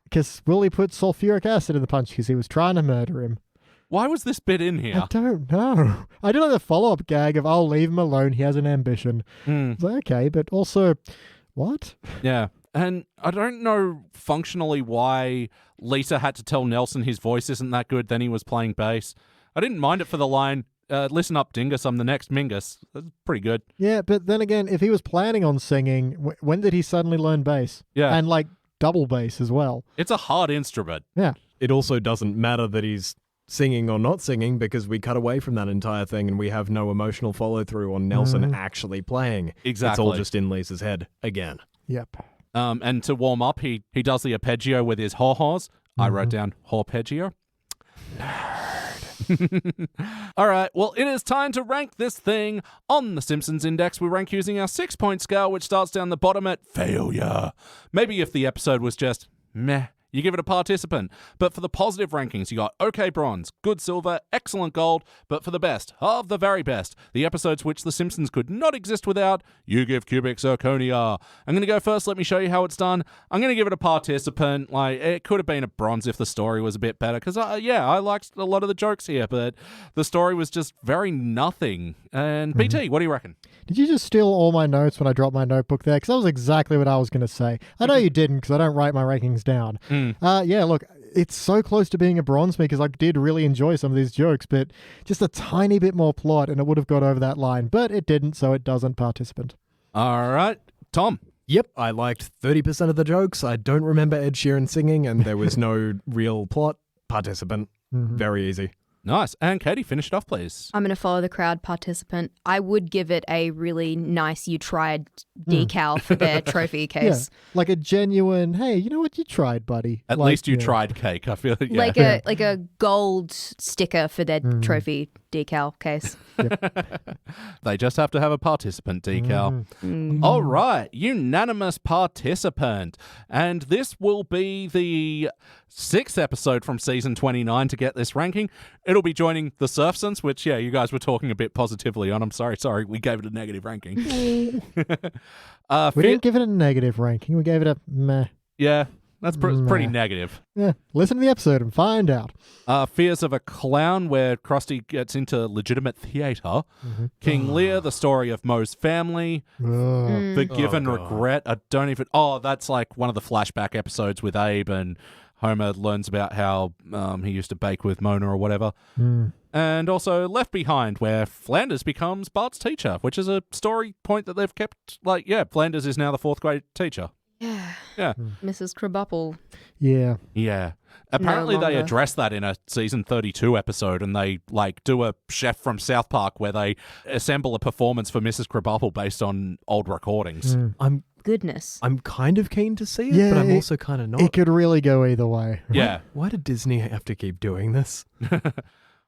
Because Willie put sulfuric acid in the punch because he was trying to murder him. Why was this bit in here? I don't know. I don't know the follow-up gag of, I'll leave him alone. He has an ambition. It's like, okay, but also, what? Yeah. And I don't know functionally why Lisa had to tell Nelson his voice isn't that good, then he was playing bass. I didn't mind it for the line, listen up, Dingus, I'm the next Mingus. That's pretty good. Yeah, but then again, if he was planning on singing, when did he suddenly learn bass? Yeah. And like double bass as well. It's a hard instrument. Yeah. It also doesn't matter that he's singing or not singing because we cut away from that entire thing and we have no emotional follow-through on Nelson actually playing. Exactly. It's all just in Lisa's head again. Yep. And to warm up, he does the arpeggio with his haw-haws. I wrote down arpeggio. All right, well, it is time to rank this thing. On the Simpsons Index, we rank using our 6-point scale, which starts down the bottom at failure. Maybe if the episode was just meh, you give it a participant. But for the positive rankings, you got okay bronze, good silver, excellent gold, but for the best of the very best, the episodes which The Simpsons could not exist without, you give cubic zirconia. I'm going to go first. Let me show you how it's done. I'm going to give it a participant. Like, it could have been a bronze if the story was a bit better, because, I liked a lot of the jokes here, but the story was just very nothing. And BT, what do you reckon? Did you just steal all my notes when I dropped my notebook there? Because that was exactly what I was going to say. I know you didn't because I don't write my rankings down. Yeah, look, it's so close to being a bronze for me because I did really enjoy some of these jokes, but just a tiny bit more plot and it would have got over that line. But it didn't, so it doesn't participant. All right, Tom. Yep, I liked 30% of the jokes. I don't remember Ed Sheeran singing and there was no real plot. Participant. Very easy. Nice. And Katie, finish it off, please. I'm going to follow the crowd, participant. I would give it a really nice you tried decal for their trophy case. Yeah, like a genuine, hey, you know what, you tried, buddy. At like, least you tried cake. I feel yeah. Like a gold sticker for their trophy decal case. They just have to have a participant decal. All right, unanimous participant. And this will be the 6th episode from season 29 to get this ranking. It'll be joining The Simpsons, which, you guys were talking a bit positively on. I'm sorry, we gave it a negative ranking. We didn't give it a negative ranking. We gave it a meh. Yeah, that's pretty negative. Yeah, listen to the episode and find out. Fears of a Clown, where Krusty gets into legitimate theatre. King Lear, the story of Moe's family. Forgive and Regret. I don't even... Oh, that's like one of the flashback episodes with Abe and Homer learns about how he used to bake with Mona or whatever. And also Left Behind, where Flanders becomes Bart's teacher, which is a story point that they've kept. Flanders is now the 4th grade teacher. Yeah. Yeah. Mrs. Krabappel. Yeah. Yeah. Apparently they longer. address that in a season 32 episode, and they do a chef from South Park where they assemble a performance for Mrs. Krabappel based on old recordings. Goodness. I'm kind of keen to see it, Yeah, but I'm it- also kind of not. It could really go either way. Yeah. Why did Disney have to keep doing this?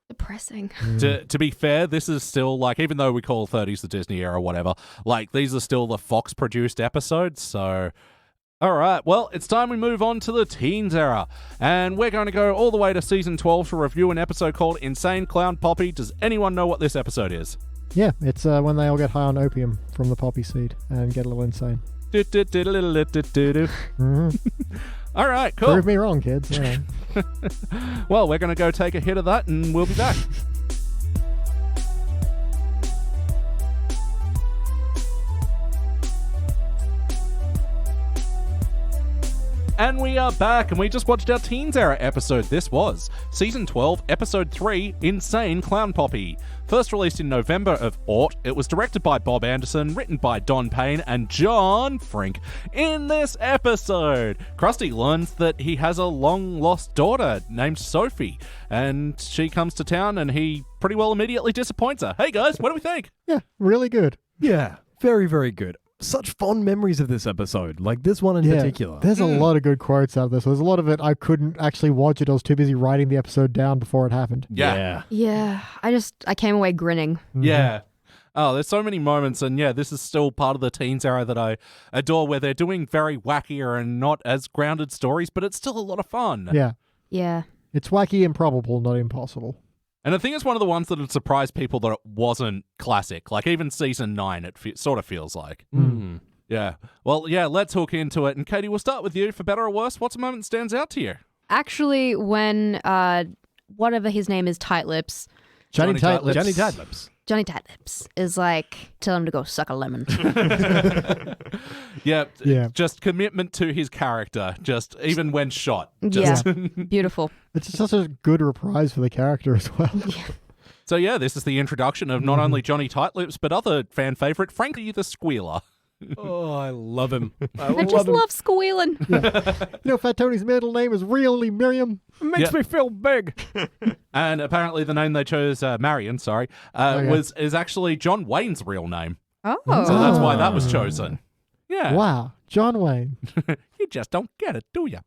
Depressing. To be fair, this is still even though we call 30s the Disney era or whatever, these are still the Fox produced episodes, so all right, well, it's time we move on to the teens era, and we're going to go all the way to season 12 to review an episode called Insane Clown Poppy. Does anyone know what this episode is? Yeah, it's when they all get high on opium from the poppy seed and get a little insane. All right, cool. Prove me wrong, kids. Yeah. Well, we're going to go take a hit of that, and we'll be back. And we are back, and we just watched our Teens Era episode. This was Season 12, Episode 3, Insane Clown Poppy. First released in November of Aught, it was directed by Bob Anderson, written by Don Payne and John Frink. In this episode, Krusty learns that he has a long-lost daughter named Sophie, and she comes to town, and he pretty well immediately disappoints her. Hey guys, what do we think? Yeah, really good. Yeah, very, very good. Such fond memories of this episode, like this one in particular. There's a lot of good quotes out of this. There's a lot of it I couldn't actually watch it. I was too busy writing the episode down before it happened. Yeah. Yeah. I came away grinning. Yeah. Oh, there's so many moments, and yeah, this is still part of the Teens Era that I adore, where they're doing very wackier and not as grounded stories, but it's still a lot of fun. Yeah. Yeah. It's wacky, improbable, not impossible. And I think it's one of the ones that had surprised people that it wasn't classic. Like, even season 9, it sort of feels like. Yeah. Well, yeah, let's hook into it. And Katie, we'll start with you. For better or worse, what's a moment that stands out to you? Actually, when whatever his name is, Tight Lips, Johnny Tightlips. Johnny Tight-Lips. Johnny Tight Lips is like, tell him to go suck a lemon. Yeah. Yeah. Just commitment to his character, just even when shot. Just, Yeah. Beautiful. It's just such a good reprise for the character as well. So yeah, this is the introduction of not only Johnny Tightlips, but other fan favorite Frankie the Squealer. Oh, I love him. I just love squealing. You know, Fat Tony's middle name is really Miriam. It makes me feel big. And apparently the name they chose, Marion, is actually John Wayne's real name. Oh. So that's why that was chosen. Yeah. Wow. John Wayne. You just don't get it, do you?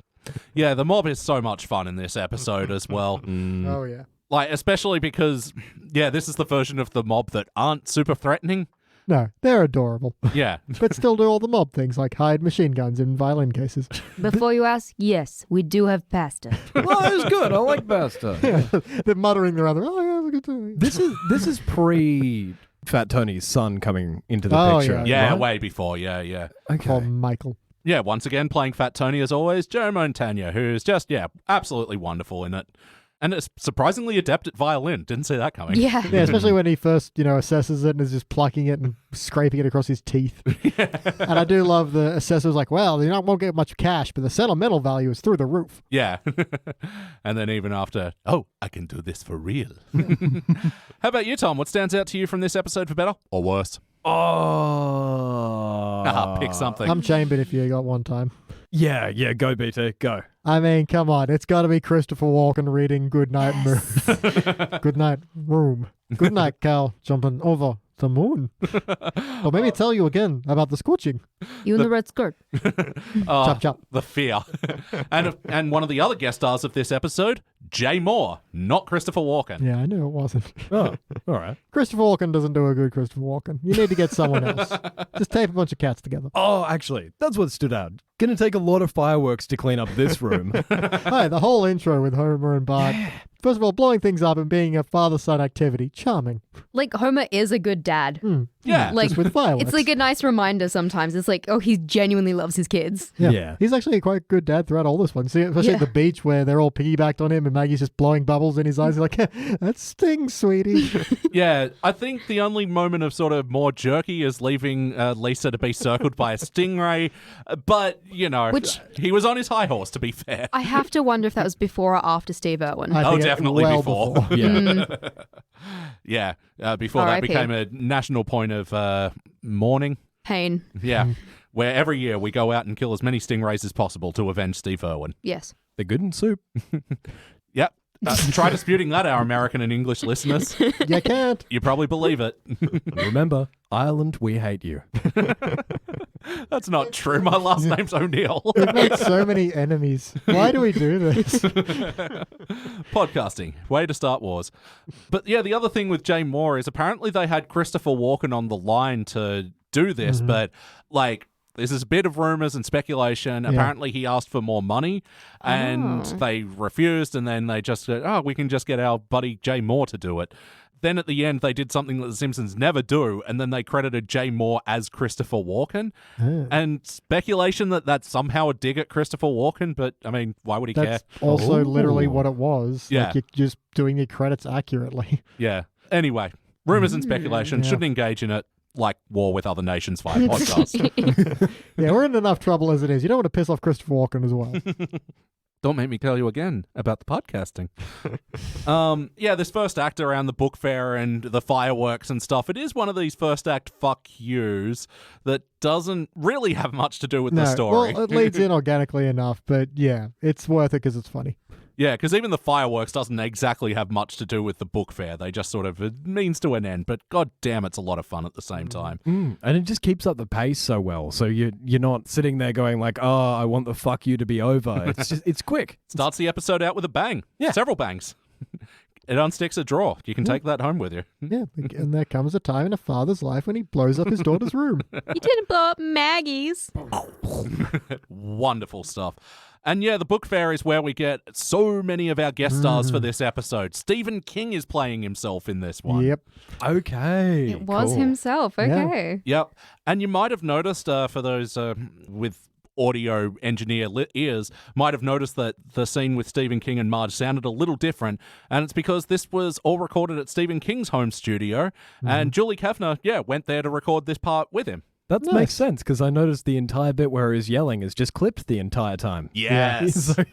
Yeah, the mob is so much fun in this episode as well. Oh, yeah. Like, especially because, yeah, this is the version of the mob that aren't super threatening. No, they're adorable. Yeah. But still do all the mob things like hide machine guns in violin cases. Before you ask, yes, we do have pasta. Well, it's good. I like pasta. They're muttering their other, oh, yeah, look at that. This is pre Fat Tony's son coming into the Oh, picture. Yeah, right? way before. Yeah. Okay. Call Michael. Yeah, once again, playing Fat Tony as always, Joe Montagna, who's just, absolutely wonderful in it. And it's surprisingly adept at violin. Didn't see that coming. Yeah. Yeah, especially when he first, assesses it and is just plucking it and scraping it across his teeth. And I do love the assessor's like, well, you won't get much cash, but the sentimental value is through the roof. Yeah. And then even after, I can do this for real. How about you, Tom? What stands out to you from this episode for better or worse? Pick something. I'm chambered if you got one time. Yeah, go BT, go. I mean, come on. It's got to be Christopher Walken reading Goodnight Moon. Goodnight Room. Goodnight, Cal, jumping over the moon. Or maybe tell you again about the scorching. You in the red skirt. Chop, chop. The fear. And one of the other guest stars of this episode, Jay Moore, not Christopher Walken. Yeah, I knew it wasn't. Oh, all right. Christopher Walken doesn't do a good Christopher Walken. You need to get someone else. Just tape a bunch of cats together. Oh, actually, that's what stood out. Gonna take a lot of fireworks to clean up this room. Hi, the whole intro with Homer and Bart. First of all, blowing things up and being a father-son activity. Charming. Like, Homer is a good dad. Yeah. Like, Just with fireworks. it's like a nice reminder sometimes. It's like, oh, he genuinely loves his kids. Yeah. He's actually a quite good dad throughout all this one. See, especially at the beach where they're all piggybacked on him and Maggie's just blowing bubbles in his eyes. He's like, that stings, sweetie. Yeah, I think the only moment of sort of more jerky is leaving Lisa to be circled by a stingray. But, Which- he was on his high horse, to be fair. I have to wonder if that was before or after Steve Irwin. I think definitely well before. Yeah. Yeah, before that R.I.P. became a national point of mourning. Pain. Yeah. where every year we go out and kill as many stingrays as possible to avenge Steve Irwin. Yes. They're good in soup. Yep. Try disputing that, our American and English listeners. You can't. You probably believe it. Remember, Ireland, we hate you. That's not true. My last name's O'Neill. We've made so many enemies. Why do we do this? Podcasting. Way to start wars. But yeah, the other thing with Jay Moore is apparently they had Christopher Walken on the line to do this, but like... This is a bit of rumors and speculation. Yeah. Apparently, he asked for more money, and they refused, and then they just said, we can just get our buddy Jay Moore to do it. Then at the end, they did something that The Simpsons never do, and then they credited Jay Moore as Christopher Walken. And speculation that that's somehow a dig at Christopher Walken, but, I mean, why would he That's care? also literally what it was. Yeah. Like, you're just doing your credits accurately. Yeah. Anyway, rumors and speculation. Yeah. Shouldn't engage in it like war with other nations via podcast. Yeah, we're in enough trouble as it is. You don't want to piss off Christopher Walken as well. Don't make me tell you again about the podcasting. Yeah, this first act around the book fair and the fireworks and stuff, it is one of these first act fuck yous that doesn't really have much to do with the story. Well, it leads in organically enough, but yeah, it's worth it because it's funny. Yeah, because even the fireworks doesn't exactly have much to do with the book fair. They just sort of a means to an end, but god damn, it's a lot of fun at the same time. And it just keeps up the pace so well. So you're not sitting there going like, oh, I want the fuck you to be over. It's just, it's quick. Starts the episode out with a bang. Yeah. Several bangs. It unsticks a drawer. You can take that home with you. Yeah, and there comes a time in a father's life when he blows up his daughter's room. You didn't blow up Maggie's. Wonderful stuff. And yeah, the book fair is where we get so many of our guest stars for this episode. Stephen King is playing himself in this one. Yep. Okay. It was cool. himself. Okay. Yep. And you might have noticed, for those with audio engineer ears, might have noticed that the scene with Stephen King and Marge sounded a little different. And it's because this was all recorded at Stephen King's home studio. And Julie Kavner, went there to record this part with him. That makes sense, because I noticed the entire bit where he's yelling is just clipped the entire time. Yes. So,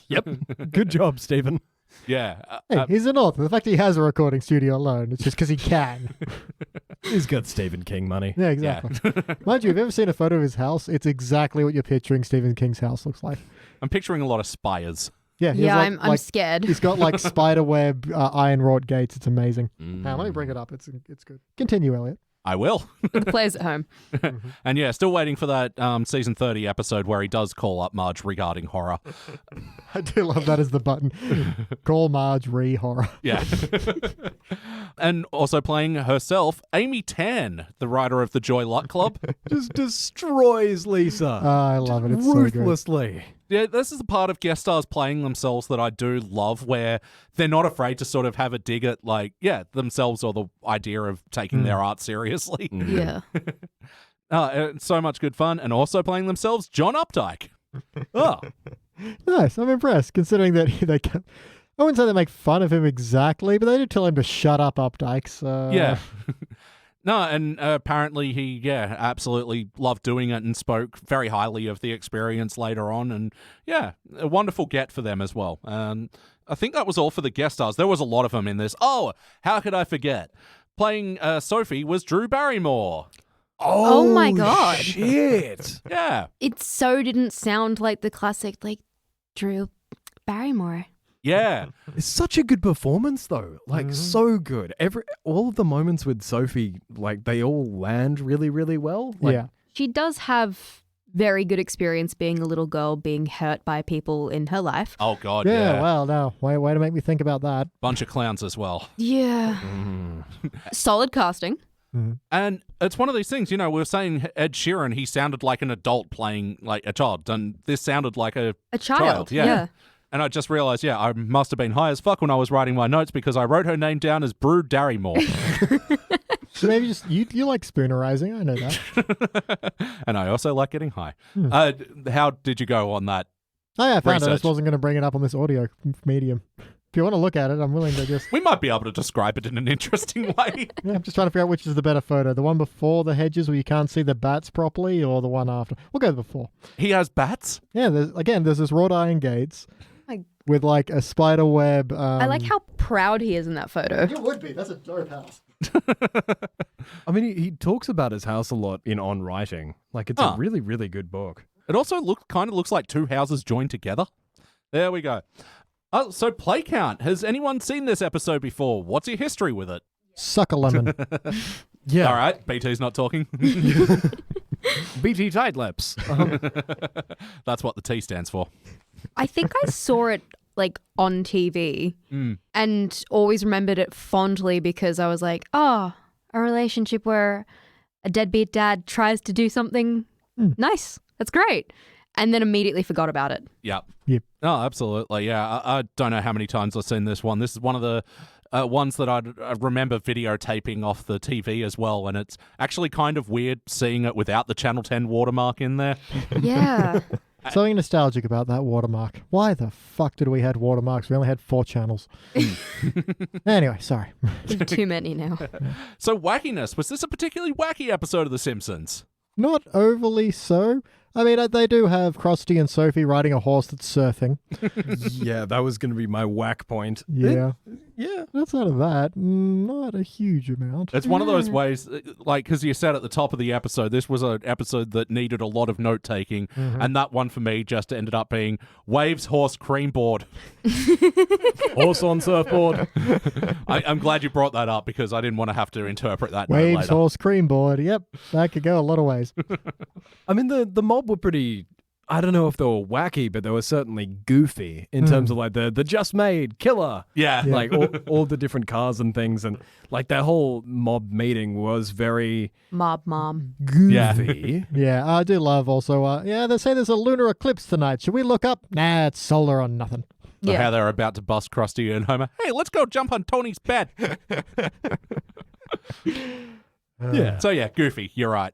yep. Good job, Stephen. Yeah. Hey, he's an author. The fact that he has a recording studio alone, it's just because he can. He's got Stephen King money. Yeah, exactly. Mind you, have you ever seen a photo of his house? It's exactly what you're picturing Stephen King's house looks like. I'm picturing a lot of spires. Yeah, he has like, I'm scared. He's got like spiderweb iron wrought gates. It's amazing. Now, let me bring it up. It's good. Continue, Elliot. I will. The players at home. And yeah, still waiting for that season 30 episode where he does call up Marge regarding horror. I do love that as the button. Call Marge re-horror. Yeah. And also playing herself, Amy Tan, the writer of the Joy Luck Club. Just destroys Lisa. I love it. It's so good. Ruthlessly. Yeah, this is the part of guest stars playing themselves that I do love, where they're not afraid to sort of have a dig at, like, themselves or the idea of taking their art seriously. Yeah. It's so much good fun. And also playing themselves, John Updike. Oh. Nice. I'm impressed, considering that I wouldn't say they make fun of him exactly, but they do tell him to shut up, Updike. So Yeah. No, and apparently he, absolutely loved doing it and spoke very highly of the experience later on. And a wonderful get for them as well. I think that was all for the guest stars. There was a lot of them in this. Oh, how could I forget? Playing Sophie was Drew Barrymore. Oh my God. Shit. Yeah. It so didn't sound like the classic, like, Drew Barrymore. Yeah. It's such a good performance, though. Like, so good. All of the moments with Sophie, like, they all land really, really well. Like, yeah. She does have very good experience being a little girl being hurt by people in her life. Oh, God, Yeah, well, no. Way to make me think about that. Bunch of clowns as well. Yeah. Solid casting. And it's one of these things, we were saying Ed Sheeran, he sounded like an adult playing like a child, and this sounded like a child. Yeah. Yeah. And I just realized, I must have been high as fuck when I was writing my notes because I wrote her name down as Brew Darrymore. So maybe just you like spoonerizing. I know that. And I also like getting high. How did you go on that? Oh yeah, I found it. I Research. just wasn't going to bring it up on this audio medium. If you want to look at it, I'm willing to just. We might be able to describe it in an interesting way. Yeah, I'm just trying to figure out which is the better photo. The one before the hedges where you can't see the bats properly, or the one after. We'll go before. He has bats? Yeah, there's this wrought iron gates. with like a spider web. I like how proud he is in that photo. It would be. That's a dope house. I mean, he talks about his house a lot in On Writing. Like, it's a really, really good book. It also kind of looks like two houses joined together. There we go. Oh, so play count. Has anyone seen this episode before? What's your history with it? Suck a lemon. Yeah. All right, BT's not talking. BT tight lips. That's what the T stands for. I think I saw it like on TV and always remembered it fondly because I was like, oh, a relationship where a deadbeat dad tries to do something nice. That's great. And then immediately forgot about it. Yep. Yep. Oh, absolutely. Yeah. I don't know how many times I've seen this one. This is one of the ones that I remember videotaping off the TV as well. And it's actually kind of weird seeing it without the Channel 10 watermark in there. Yeah. Something nostalgic about that watermark. Why the fuck did we have watermarks? We only had 4 channels. Anyway, sorry. Too many now. So wackiness. Was this a particularly wacky episode of The Simpsons? Not overly so. I mean, they do have Krusty and Sophie riding a horse that's surfing. Yeah, that was going to be my whack point. Yeah. Yeah. Outside of that, not a huge amount. It's one of those ways, like, because you said at the top of the episode, this was an episode that needed a lot of note-taking, and that one for me just ended up being Waves, Horse, Cream Board. Horse on surfboard. I'm glad you brought that up because I didn't want to have to interpret that note Waves, later. horse, cream board. Yep, that could go a lot of ways. I mean, the mob were pretty... I don't know if they were wacky, but they were certainly goofy in terms of like the just made killer. Yeah. Like all the different cars and things. And like that whole mob meeting was very Mob mom. goofy. Yeah, I do love also, they say there's a lunar eclipse tonight. Should we look up? Nah, it's solar on nothing. Or Yeah. how they're about to bust Krusty and Homer. Hey, let's go jump on Tony's bed. Yeah. So yeah, goofy. You're right.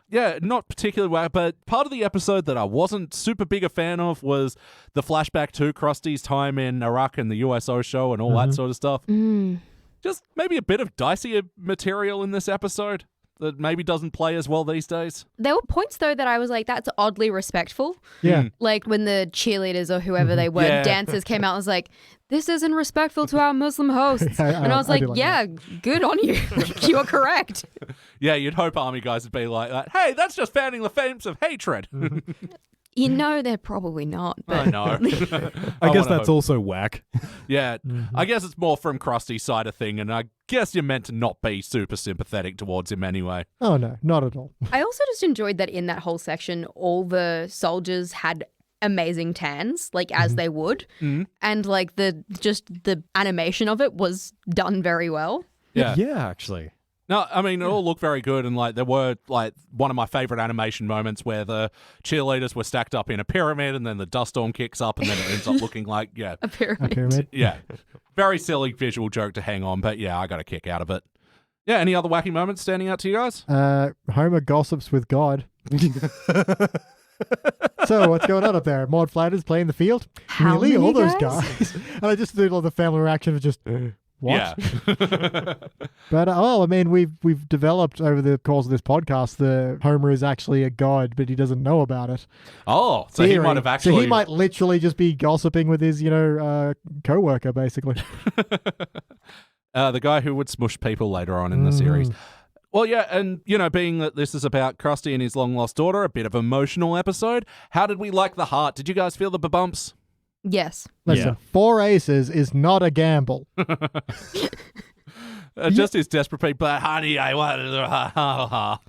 Yeah, not particularly wacky, but part of the episode that I wasn't super big a fan of was the flashback to Krusty's time in Iraq and the USO show and all that sort of stuff. Just maybe a bit of dicier material in this episode that maybe doesn't play as well these days. There were points, though, that I was like, that's oddly respectful. Yeah. Like when the cheerleaders or whoever they were, Yeah. dancers came out and was like, this isn't respectful to our Muslim hosts. And I was I like, do like yeah, good on you. You are correct. Yeah, you'd hope army guys would be like that. Hey, that's just fanning the flames of hatred. You know they're probably not. I But know. I guess wanna that's hope. also whack. Yeah, I guess it's more from Krusty's side of thing, and I guess you're meant to not be super sympathetic towards him anyway. Oh, no, not at all. I also just enjoyed that in that whole section, all the soldiers had amazing tans, like as they would. And like the animation of it was done very well. Yeah. Yeah, actually. No, I mean, it all looked very good, and like there were like one of my favorite animation moments where the cheerleaders were stacked up in a pyramid, and then the dust storm kicks up, and then it ends up looking like A pyramid. Pyramid. yeah, very silly visual joke to hang on, but yeah, I got a kick out of it. Yeah, any other wacky moments standing out to you guys? Homer gossips with God. So what's going on up there? Maud Flanders playing the field? How really? many All those guys? guys? And I just did all the family reaction of just, what? Yeah. But I mean, we've developed over the course of this podcast that Homer is actually a god, but he doesn't know about it. Oh, so he Theory. might have actually. So he might literally just be gossiping with his, co-worker, basically. The guy who would smush people later on in the series. Well, yeah, and, being that this is about Krusty and his long-lost daughter, a bit of emotional episode, how did we like the heart? Did you guys feel the bumps? Yes. Listen, 4 aces is not a gamble. Just his desperate plea, but honey, I wanted to...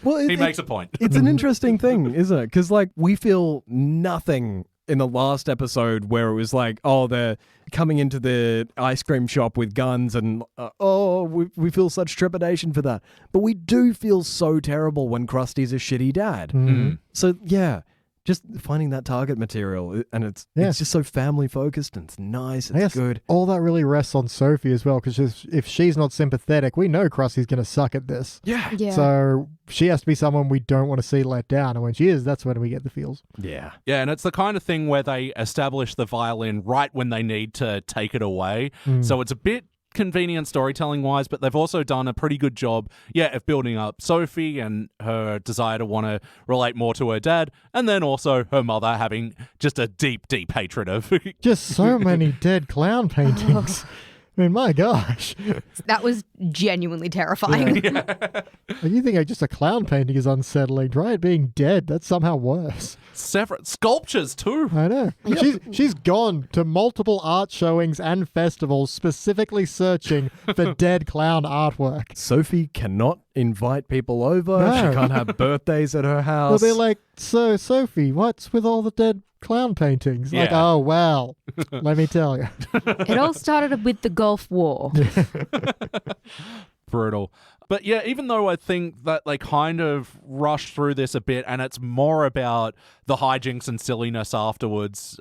Well, He makes a point. It's an interesting thing, isn't it? Because, like, we feel nothing in the last episode where it was like, oh, they're coming into the ice cream shop with guns and, we feel such trepidation for that. But we do feel so terrible when Krusty's a shitty dad. So, yeah, just finding that target material, and it's just so family focused and it's nice, it's I guess good. all that really rests on Sophie as well, because if she's not sympathetic, we know Krusty's going to suck at this. Yeah. Yeah. So she has to be someone we don't want to see let down. And when she is, that's when we get the feels. Yeah. Yeah, and it's the kind of thing where they establish the violin right when they need to take it away. So it's a bit convenient storytelling wise, but they've also done a pretty good job, of building up Sophie and her desire to want to relate more to her dad, and then also her mother having just a deep, deep hatred of. Just so many dead clown paintings. I mean, my gosh. That was genuinely terrifying. You think just a clown painting is unsettling. Try it being dead. That's somehow worse. Separate sculptures too. I know. She's gone to multiple art showings and festivals specifically searching for dead clown artwork. Sophie cannot invite people over. No. She can't have birthdays at her house. They'll be like, so, Sophie, what's with all the dead clown paintings? Like, Yeah. oh, well, let me tell you. It all started with the Gulf War. Brutal. But yeah, even though I think that they kind of rush through this a bit and it's more about the hijinks and silliness afterwards,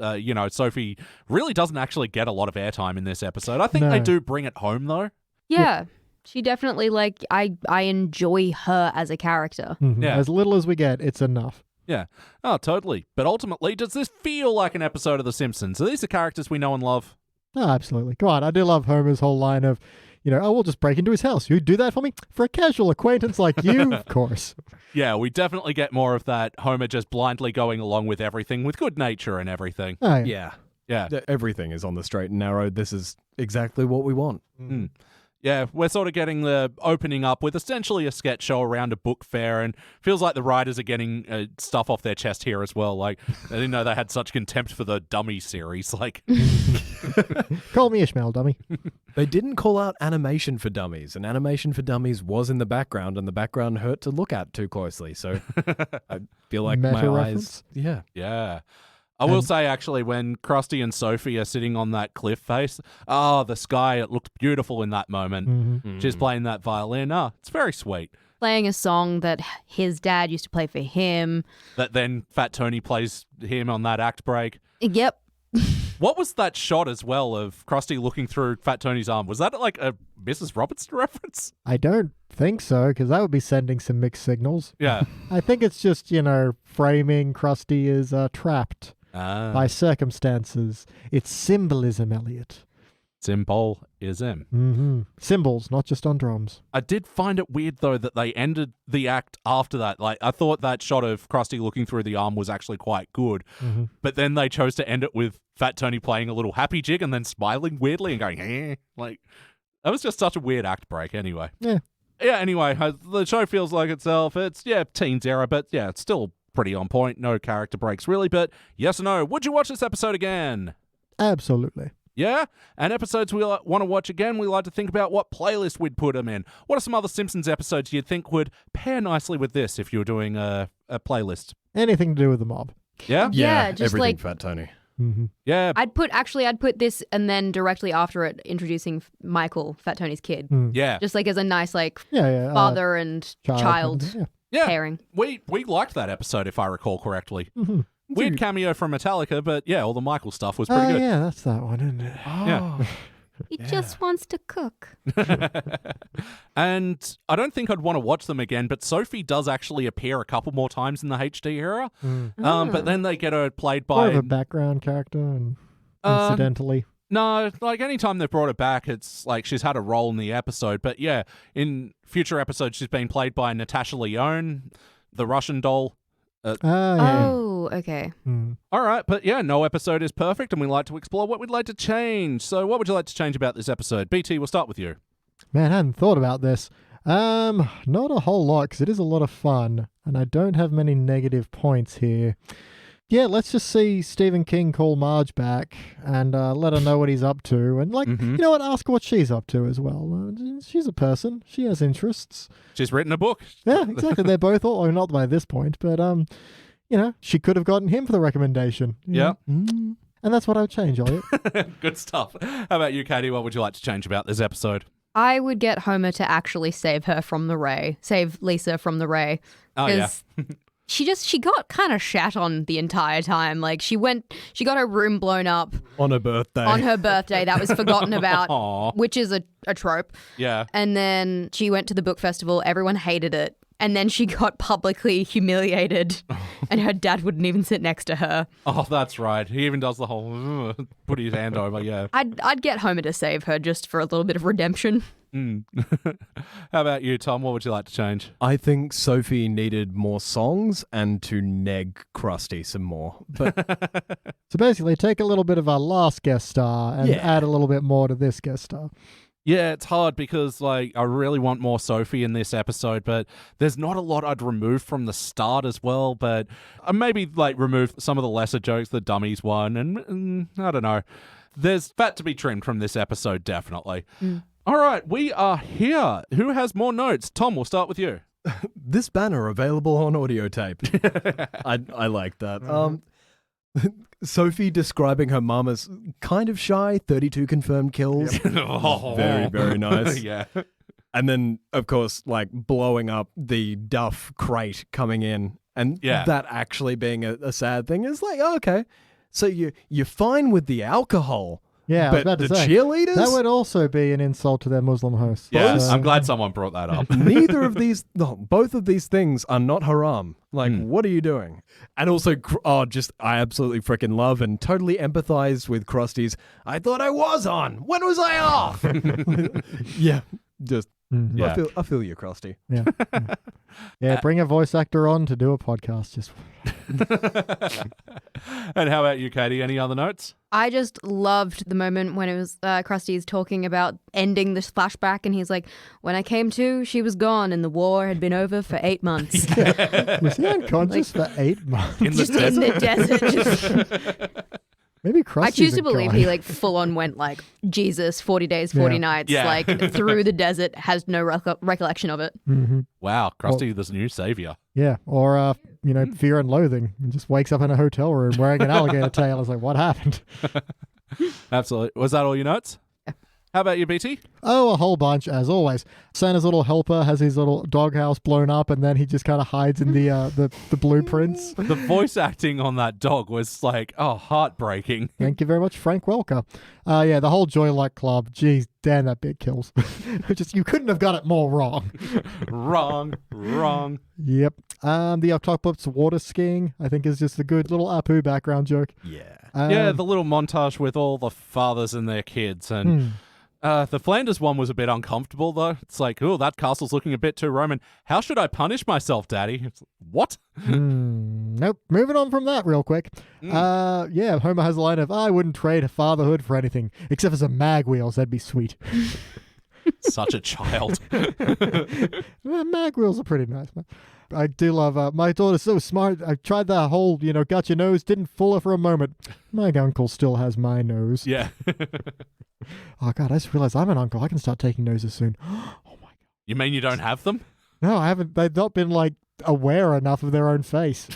Sophie really doesn't actually get a lot of airtime in this episode. I think they No. do bring it home though. Yeah. She definitely, I enjoy her as a character. Mhm. Yeah. As little as we get, it's enough. Yeah. Oh, totally. But ultimately, does this feel like an episode of The Simpsons? Are these the characters we know and love? Oh, absolutely. Go on. I do love Homer's whole line of, we'll just break into his house. You do that for me? For a casual acquaintance like you? Of course. Yeah, we definitely get more of that Homer just blindly going along with everything with good nature and everything. Oh, yeah. yeah. Yeah. Everything is on the straight and narrow. This is exactly what we want. Mm. Yeah, we're sort of getting the opening up with essentially a sketch show around a book fair, and feels like the writers are getting stuff off their chest here as well. Like, they didn't know they had such contempt for the Dummy series. Like, Call me Ishmael, dummy. They didn't call out animation for dummies, and animation for dummies was in the background, and the background hurt to look at too closely. So I feel like my Meta eyes. reference? Yeah. yeah. I will say, actually, when Krusty and Sophie are sitting on that cliff face, the sky, it looked beautiful in that moment. Mm-hmm. She's playing that violin. It's very sweet. Playing a song that his dad used to play for him. That then Fat Tony plays him on that act break. Yep. What was that shot as well of Krusty looking through Fat Tony's arm? Was that like a Mrs. Robertson reference? I don't think so, because that would be sending some mixed signals. Yeah. I think it's just, framing Krusty as trapped by circumstances. It's symbolism, Elliot. Symbolism. Mm-hmm. Symbols, not just on drums. I did find it weird, though, that they ended the act after that. Like, I thought that shot of Krusty looking through the arm was actually quite good. Mm-hmm. But then they chose to end it with Fat Tony playing a little happy jig and then smiling weirdly and going, eh. Like, that was just such a weird act break anyway. Yeah. Yeah, anyway, the show feels like itself. It's, teens era, but it's still pretty on point. No character breaks, really. But yes or no, would you watch this episode again? Absolutely. Yeah? And episodes we want to watch again, we like to think about what playlist we'd put them in. What are some other Simpsons episodes you'd think would pair nicely with this if you were doing a playlist? Anything to do with the mob. Yeah? Yeah, just everything like- Fat Tony. Mm-hmm. Yeah. I'd put this and then directly after it introducing Michael, Fat Tony's kid. Yeah. Just like as a nice Yeah. father and child Yeah. Yeah. pairing. We liked that episode, if I recall correctly. Mm-hmm. Weird cameo from Metallica, but all the Michael stuff was pretty Oh, good. yeah, that's that one, isn't it? Yeah. He just wants to cook. And I don't think I'd want to watch them again, but Sophie does actually appear a couple more times in the HD era. But then they get her played More by... of a background character, and incidentally. No, like anytime they've brought her back, it's like she's had a role in the episode. But in future episodes, she's been played by Natasha Lyonne, the Russian doll. Yeah. Oh, okay. All right, but no episode is perfect, and we like to explore what we'd like to change. So what would you like to change about this episode? BT, we'll start with you. Man, I hadn't thought about this. Not a whole lot, because it is a lot of fun, and I don't have many negative points here. Yeah, let's just see Stephen King call Marge back and let her know what he's up to. And, you know what? Ask what she's up to as well. She's a person. She has interests. She's written a book. Yeah, exactly. They're both, or not by this point, but, she could have gotten him for the recommendation. Yeah. And that's what I would change, Elliot. Good stuff. How about you, Katie? What would you like to change about this episode? I would get Homer to actually save Lisa from the ray. Oh, yeah. She got kind of shat on the entire time. Like she got her room blown up On her birthday. on her birthday. That was forgotten about, Aw. which is a trope. Yeah. And then she went to the book festival. Everyone hated it. And then she got publicly humiliated, and her dad wouldn't even sit next to her. Oh, that's right. He even does the whole put his hand over, yeah. I'd get Homer to save her just for a little bit of redemption. How about you, Tom? What would you like to change? I think Sophie needed more songs and to neg Krusty some more. But So basically, take a little bit of our last guest star and add a little bit more to this guest star. Yeah, it's hard because, like, I really want more Sophie in this episode, but there's not a lot I'd remove from the start as well, but I maybe, like, remove some of the lesser jokes, the dummies one, and I don't know. There's fat to be trimmed from this episode, definitely. All right, we are here. Who has more notes? Tom, we'll start with you. this banner available on audio tape. I like that. Sophie describing her mum as kind of shy, 32 confirmed kills. Very, very nice. Yeah. And then, of course, like blowing up the Duff crate coming in and that actually being a sad thing is like, oh, okay. So you're fine with the alcohol. Yeah, I was but about to the say, cheerleaders? that would also be an insult to their Muslim hosts. Yeah, So- I'm glad someone brought that up. Neither of these, no, both of these things are not haram. Like, what are you doing? And also, I absolutely freaking love and totally empathize with Krusty's. I thought I was on. When was I off? Yeah, just. Yeah. I feel you, Krusty. Yeah. Yeah, bring a voice actor on to do a podcast. Just And how about you, Katie? Any other notes? I just loved the moment when it was Krusty's talking about ending this flashback, and he's like, "When I came to, she was gone, and the war had been over for 8 months." was he unconscious for 8 months? In the Just in the desert. Just... Maybe Krusty's I choose to a believe god. he like full on went like Jesus, 40 days, 40 nights, Yeah. like through the desert, has no recollection of it. Wow, Krusty, this new savior. Yeah, or Fear and Loathing, and just wakes up in a hotel room wearing an alligator tail. It's like, what happened? Absolutely. Was that all your notes? How about you, BT? Oh, a whole bunch, as always. Santa's little helper has his little doghouse blown up, and then he just kind of hides in the blueprints. The voice acting on that dog was like, heartbreaking. Thank you very much, Frank Welker. The whole Joy Luck Club. Geez, damn, that bit kills. Just you couldn't have got it more wrong. Wrong. Yep. The Octopus water skiing, I think, is just a good little Apu background joke. Yeah, the little montage with all the fathers and their kids. And the Flanders one was a bit uncomfortable, though. It's like, oh, that castle's looking a bit too Roman. How should I punish myself, Daddy? It's, what? Nope. Moving on from that real quick. Homer has a line of, I wouldn't trade fatherhood for anything, except for some mag wheels. That'd be sweet. Such a child. Mag wheels are pretty nice, man. I do love, my daughter's so smart. I tried that whole, got your nose, didn't fool her for a moment. My uncle still has my nose. Yeah. Oh, God, I just realized I'm an uncle. I can start taking noses soon. Oh, my God. You mean you don't have them? No, I haven't. They've not been, aware enough of their own face.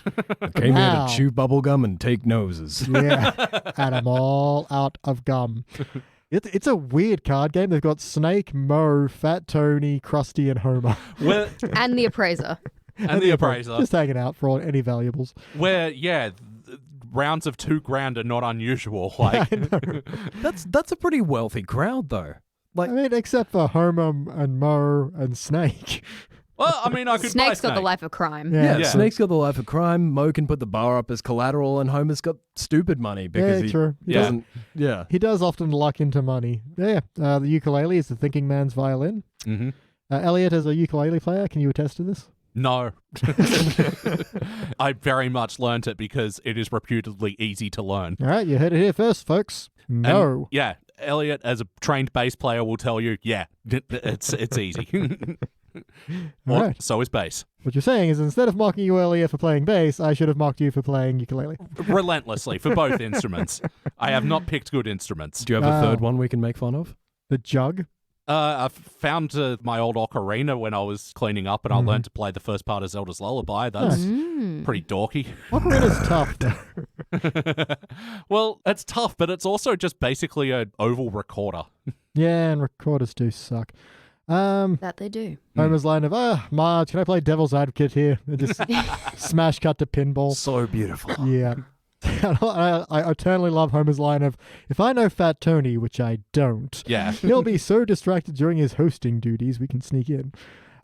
Came here to chew bubblegum and take noses. Yeah. And I'm all out of gum. It's a weird card game. They've got Snake, Moe, Fat Tony, Krusty, and Homer. Where, And the appraiser. and the appraiser. Just hanging out for any valuables. Where, rounds of $2,000 are not unusual. Like, That's a pretty wealthy crowd, though. I mean, except for Homer and Moe and Snake. well, I mean, I could buy Snake's got the Snake. life of crime. Yeah. Yeah. Snake's got the life of crime. Mo can put the bar up as collateral, and Homer's got stupid money because he true. He doesn't. Yeah. He does often luck into money. Yeah. The ukulele is the thinking man's violin. Mm-hmm. Elliot, as a ukulele player, can you attest to this? No. I very much learnt it because it is reputedly easy to learn. All right, you heard it here first, folks. No. And, Elliot, as a trained bass player, will tell you, it's easy. All right. So is bass. What you're saying is instead of mocking you earlier for playing bass, I should have mocked you for playing ukulele. Relentlessly, for both instruments. I have not picked good instruments. Do you have a third one we can make fun of? The jug. I found my old ocarina when I was cleaning up, and I learned to play the first part of Zelda's Lullaby. That's pretty dorky. Ocarina's tough, though. Well, it's tough, but it's also just basically an oval recorder. Yeah, and recorders do suck. That they do. Homer's line of, Marge, can I play devil's advocate here? And just smash cut to pinball. So beautiful. Yeah. I eternally love Homer's line of, if I know Fat Tony, which I don't, Yeah. he'll be so distracted during his hosting duties, we can sneak in.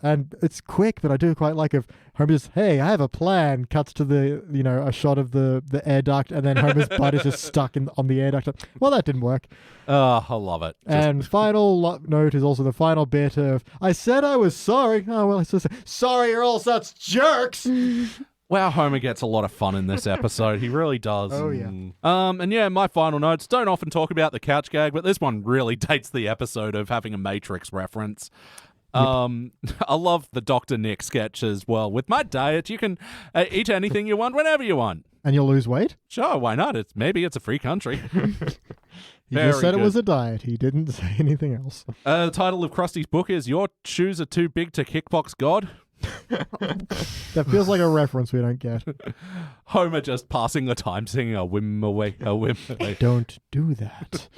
And it's quick, but I do quite like if Homer's, hey, I have a plan, cuts to the, a shot of the air duct, and then Homer's butt is just stuck on the air duct. Well, that didn't work. Oh, I love it. And final note is also the final bit of, I said I was sorry. Oh, well, it's just, sorry, you're all such jerks. Wow, Homer gets a lot of fun in this episode. He really does. Oh, yeah. And yeah, my final notes don't often talk about the couch gag, but this one really dates the episode of having a Matrix reference. I love the Dr. Nick sketch as well. With my diet, you can eat anything you want whenever you want. And you'll lose weight? Sure, why not? Maybe it's a free country. He just said it was a diet. He didn't say anything else. The title of Krusty's book is Your Shoes Are Too Big to Kickbox God. That feels like a reference we don't get. Homer just passing the time singing a whim away, a whim away. Don't do that.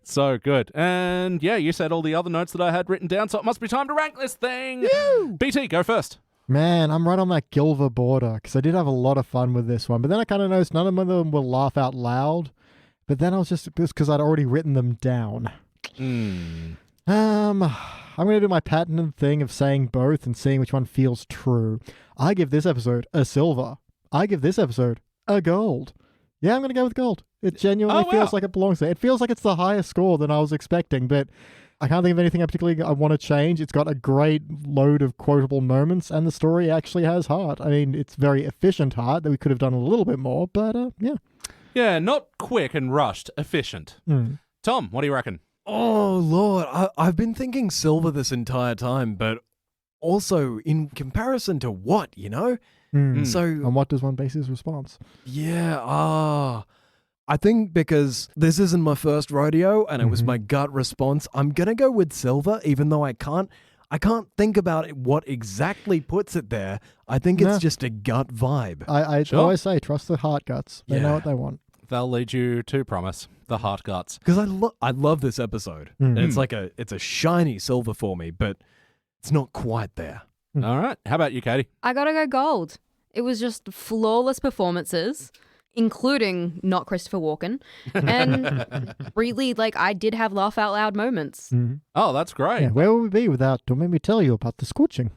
So good. And yeah, you said all the other notes that I had written down, so it must be time to rank this thing. BT, go first. Man, I'm right on that Gilver border because I did have a lot of fun with this one. But then I kind of noticed none of them will laugh out loud. But then I was just because I'd already written them down. I'm going to do my patented thing of saying both and seeing which one feels true. I give this episode a silver. I give this episode a gold. Yeah, I'm going to go with gold. It genuinely feels like it belongs there. It feels like it's the highest score than I was expecting, but I can't think of anything I particularly want to change. It's got a great load of quotable moments, and the story actually has heart. I mean, it's very efficient heart that we could have done a little bit more, but yeah. Yeah, not quick and rushed, efficient. Tom, what do you reckon? Oh, Lord. I've been thinking silver this entire time, but also in comparison to what, So, on what does one base his response? Yeah, I think because this isn't my first rodeo and it was my gut response, I'm going to go with silver, even though I can't think about what exactly puts it there. I think it's just a gut vibe. I always say, trust the heart guts. They know what they want. They'll lead you to promise. The heart guts. Because I love this episode. And it's like it's a shiny silver for me, but it's not quite there. All right. How about you, Katie? I gotta go gold. It was just flawless performances, including not Christopher Walken. And really, I did have laugh out loud moments. Oh, that's great. Yeah, where would we be without Don't Make Me Tell You About the Scorching?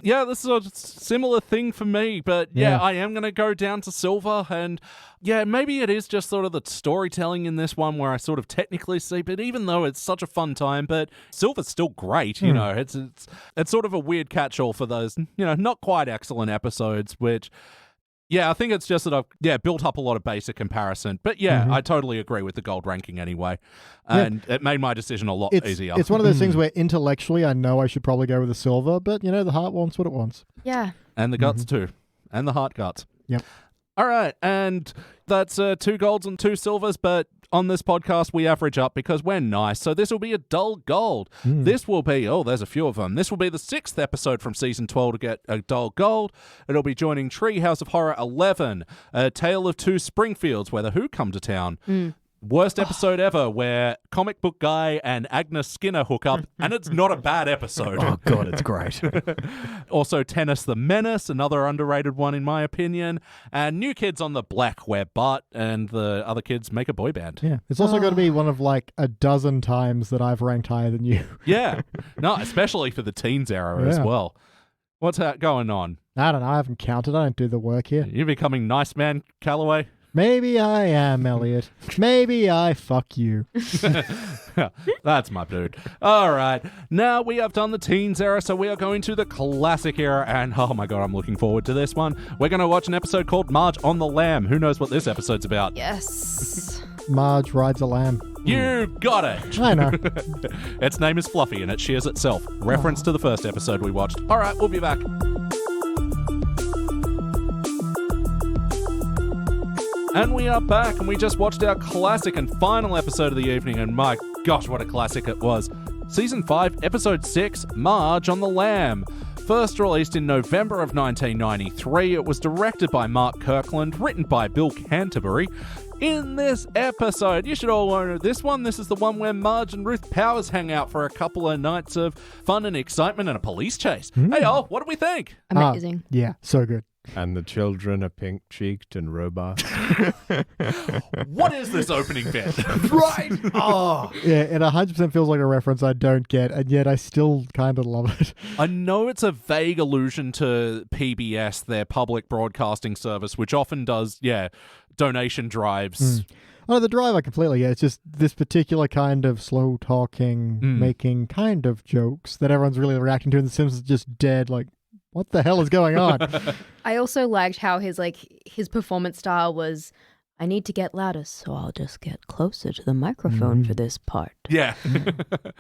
Yeah, this is a similar thing for me, but yeah, I am going to go down to silver, and yeah, maybe it is just sort of the storytelling in this one where I sort of technically see, but even though it's such a fun time, but silver's still great, you know, it's sort of a weird catch-all for those, not quite excellent episodes, which... Yeah, I think it's just that I've built up a lot of basic comparison. But yeah, I totally agree with the gold ranking anyway. And it made my decision a lot easier. It's one of those things where intellectually I know I should probably go with the silver, but the heart wants what it wants. Yeah. And the guts too. And the heart guts. Yep. All right, and that's 2 golds and 2 silvers, but on this podcast we average up because we're nice, so this will be a dull gold. This will be, there's a few of them. This will be the 6th episode from Season 12 to get a dull gold. It'll be joining Treehouse of Horror 11, A Tale of Two Springfields, where the Who come to town. Worst episode ever, where comic book guy and Agnes Skinner hook up, and it's not a bad episode. Oh, God, it's great. Also, Tennis the Menace, another underrated one in my opinion, and New Kids on the Block, where Bart and the other kids make a boy band. Yeah, it's also going to be one of a dozen times that I've ranked higher than you. Yeah, no, especially for the teens era as well. What's going on? I don't know, I haven't counted, I don't do the work here. You becoming nice man, Calloway? Maybe I am, Elliot. Maybe I fuck you. That's my dude. All right. Now we have done the teens era, so we are going to the classic era, and oh my God, I'm looking forward to this one. We're going to watch an episode called Marge on the Lamb. Who knows what this episode's about? Yes. Marge rides a lamb. You got it. I know. Its name is Fluffy, and it shears itself. Reference to the first episode we watched. All right, we'll be back. And we are back, and we just watched our classic and final episode of the evening, and my gosh, what a classic it was. Season 5, Episode 6, Marge on the Lamb. First released in November of 1993, it was directed by Mark Kirkland, written by Bill Canterbury. In this episode, you should all know this one. This is the one where Marge and Ruth Powers hang out for a couple of nights of fun and excitement and a police chase. Hey, all, what do we think? Amazing. Yeah, so good. And the children are pink-cheeked and robust. What is this opening bit? Right! Oh! Yeah, it 100% feels like a reference I don't get, and yet I still kind of love it. I know it's a vague allusion to PBS, their public broadcasting service, which often does, donation drives. Oh, the drive I completely get. It's just this particular kind of slow talking, making kind of jokes that everyone's really reacting to, and the Simpsons are just dead, like, what the hell is going on? I also liked how his performance style was, I need to get louder, so I'll just get closer to the microphone for this part. Yeah.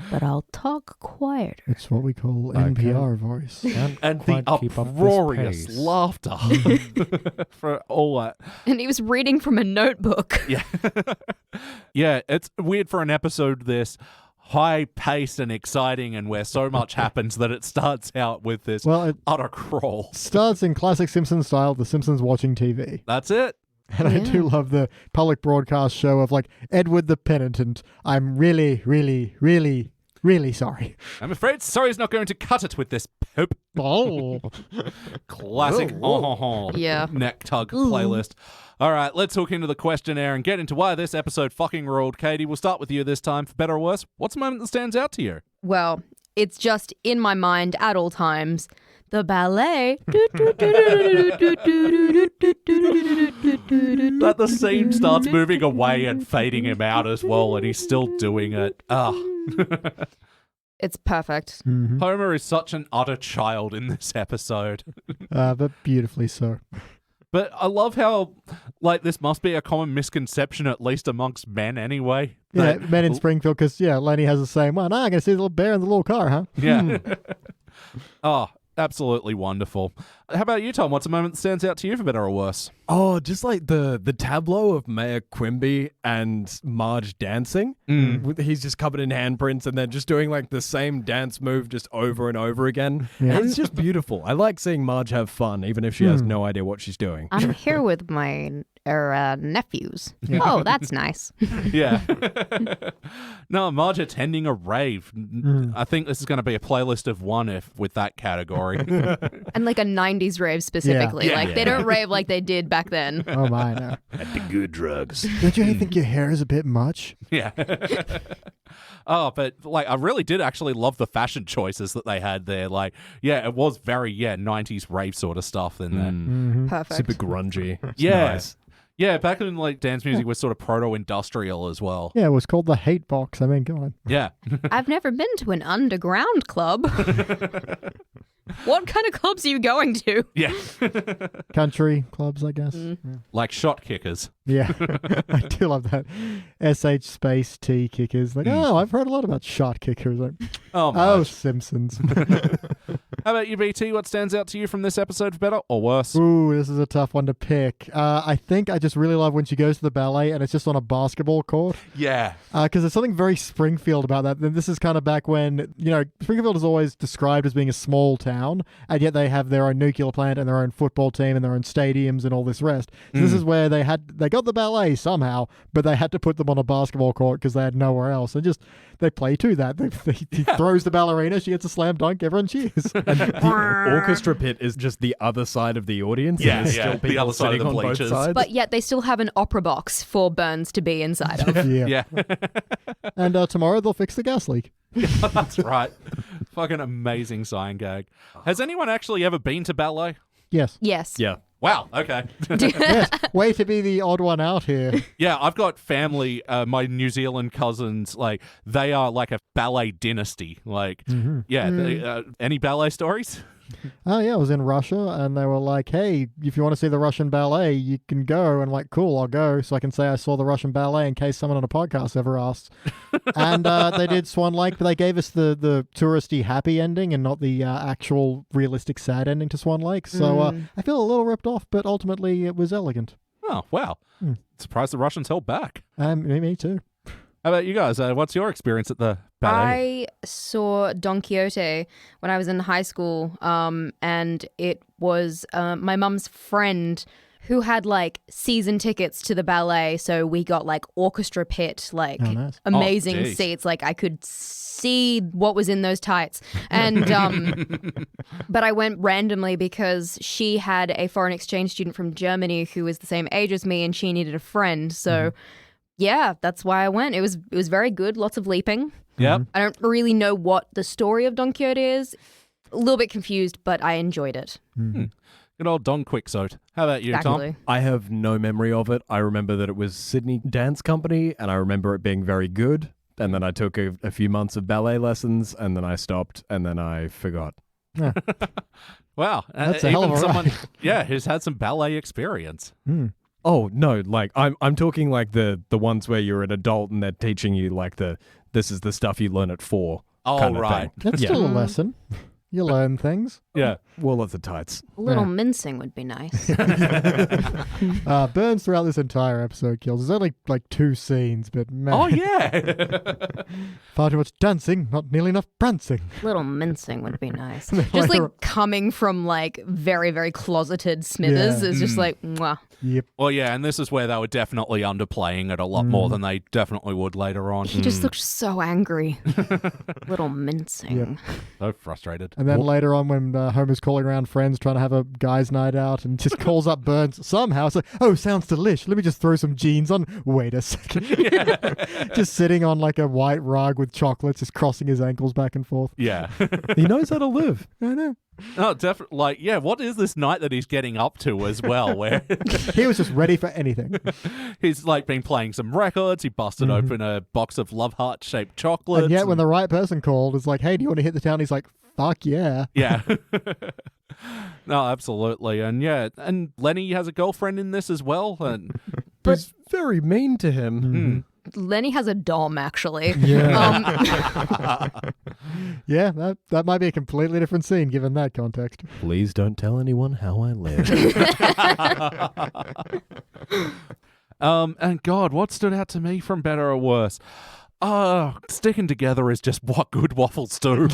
But I'll talk quieter. It's what we call NPR voice. And the uproarious laughter for all that. And he was reading from a notebook. Yeah. Yeah, it's weird for an episode this high-paced and exciting and where so much happens that it starts out with this utter crawl. Starts in classic Simpsons style, the Simpsons watching TV. That's it. And I do love the public broadcast show of like, Edward the Penitent, I'm really, really, really, really sorry. I'm afraid sorry's not going to cut it with this poop. Oh. Classic neck tug playlist. All right, let's hook into the questionnaire and get into why this episode fucking ruled. Katie, we'll start with you this time. For better or worse, what's a moment that stands out to you? Well, it's just in my mind at all times. The ballet. That the scene starts moving away and fading him out as well, and he's still doing it. It's perfect. Homer is such an utter child in this episode. But beautifully so. But I love how, like, this must be a common misconception, at least amongst men anyway. Yeah, men in Springfield, because, Lenny has the same one. I'm going to see the little bear in the little car, huh? Yeah. Oh, absolutely wonderful. How about you, Tom? What's a moment that stands out to you for better or worse? Oh, just like the tableau of Mayor Quimby and Marge dancing. He's just covered in handprints and then just doing like the same dance move just over and over again. Yeah. And it's just beautiful. I like seeing Marge have fun, even if she has no idea what she's doing. I'm here with my nephews. Yeah. Oh, that's nice. Yeah. No, Marge attending a rave. I think this is going to be a playlist of one with that category. And like a 90s rave specifically. They don't rave like they did back then. Oh my, no. At the good drugs. Don't you think your hair is a bit much? Yeah. Oh, but like I really did actually love the fashion choices that they had there. Like, it was very 90s rave sort of stuff in there. Perfect. Super grungy. It's nice. Yeah, back in like dance music was sort of proto-industrial as well. Yeah, it was called the Hate Box. I mean, go on. Yeah. I've never been to an underground club. What kind of clubs are you going to? Yeah. Country clubs, I guess. Yeah. Like shot kickers. Yeah. I do love that. SH space T kickers. Like, I've heard a lot about shot kickers. Like, Simpsons. How about you, BT? What stands out to you from this episode for better or worse? Ooh, this is a tough one to pick. I think I just really love when she goes to the ballet and it's just on a basketball court. Yeah. Because there's something very Springfield about that. This is kind of back when, Springfield is always described as being a small town, and yet they have their own nuclear plant and their own football team and their own stadiums and all this rest. So this is where they got the ballet somehow, but they had to put them on a basketball court because they had nowhere else. And just, they play to that. He throws the ballerina, she gets a slam dunk, everyone cheers. And the orchestra pit is just the other side of the audience. Yeah, and there's still people the other side of the on both bleachers. sides. But yet they still have an opera box for Burns to be inside of. Yeah. And tomorrow they'll fix the gas leak. That's right. Fucking amazing sign gag. Has anyone actually ever been to ballet? Yes. Yes. Yeah. Wow, okay. Yes. Way to be the odd one out here. Yeah, I've got family, my New Zealand cousins, like, they are like a ballet dynasty. Like, any ballet stories? Oh, yeah, I was in Russia, and they were like, hey, if you want to see the Russian ballet, you can go. And like, cool, I'll go. So I can say I saw the Russian ballet in case someone on a podcast ever asks. And they did Swan Lake, but they gave us the touristy happy ending and not the actual realistic sad ending to Swan Lake. So I feel a little ripped off, but ultimately it was elegant. Oh, wow. Surprised the Russians held back. Me too. How about you guys? What's your experience at the ballet? I saw Don Quixote when I was in high school, and it was my mum's friend who had like season tickets to the ballet, so we got like orchestra pit, like nice. amazing Oh, geez. seats. Like I could see what was in those tights. And but I went randomly because she had a foreign exchange student from Germany who was the same age as me, and she needed a friend. So yeah, that's why I went. It was very good. Lots of leaping. Yep. I don't really know what the story of Don Quixote is. A little bit confused, but I enjoyed it. Good old Don Quixote. How about you, Exactly. Tom? I have no memory of it. I remember that it was Sydney Dance Company, and I remember it being very good. And then I took a few months of ballet lessons, and then I stopped, and then I forgot. Wow. That's a hell of a someone, ride. yeah, who's had some ballet experience. Oh no, like I'm talking like the ones where you're an adult and they're teaching you like this is the stuff you learn at 4. Oh, kind of right. thing. That's Yeah. still a lesson. You learn things. Yeah. Well, lots of tights. A little Yeah. mincing would be nice. Burns throughout this entire episode kills. There's only like 2 scenes, but man, Oh, yeah. far too much dancing, not nearly enough prancing. Little mincing would be nice. Then Just like later- coming from like very, very closeted Smithers Yeah. is just like, mwah. Yep. Well, yeah, and this is where they were definitely underplaying it a lot more than they definitely would later on. He just looked so angry. Little mincing. So frustrated. And then later on, when Homer's calling around friends trying to have a guys' night out, and just calls up Burns somehow, it's like, oh, sounds delish. Let me just throw some jeans on. Wait a second. Just sitting on like a white rug with chocolates, just crossing his ankles back and forth. Yeah. He knows how to live. I know. Oh, definitely. Like, yeah, what is this night that he's getting up to as well? Where He was just ready for anything. he's like been playing some records. He busted open a box of Love Heart shaped chocolates. And yet, when the right person called, it's like, hey, do you want to hit the town? He's like, fuck yeah. Yeah. No, absolutely. And yeah, and Lenny has a girlfriend in this as well. And Who's very mean to him. Lenny has a dom, actually. Yeah. Yeah, that might be a completely different scene given that context. Please don't tell anyone how I live. And God, what stood out to me from Better or Worse? Sticking together is just what good waffles do.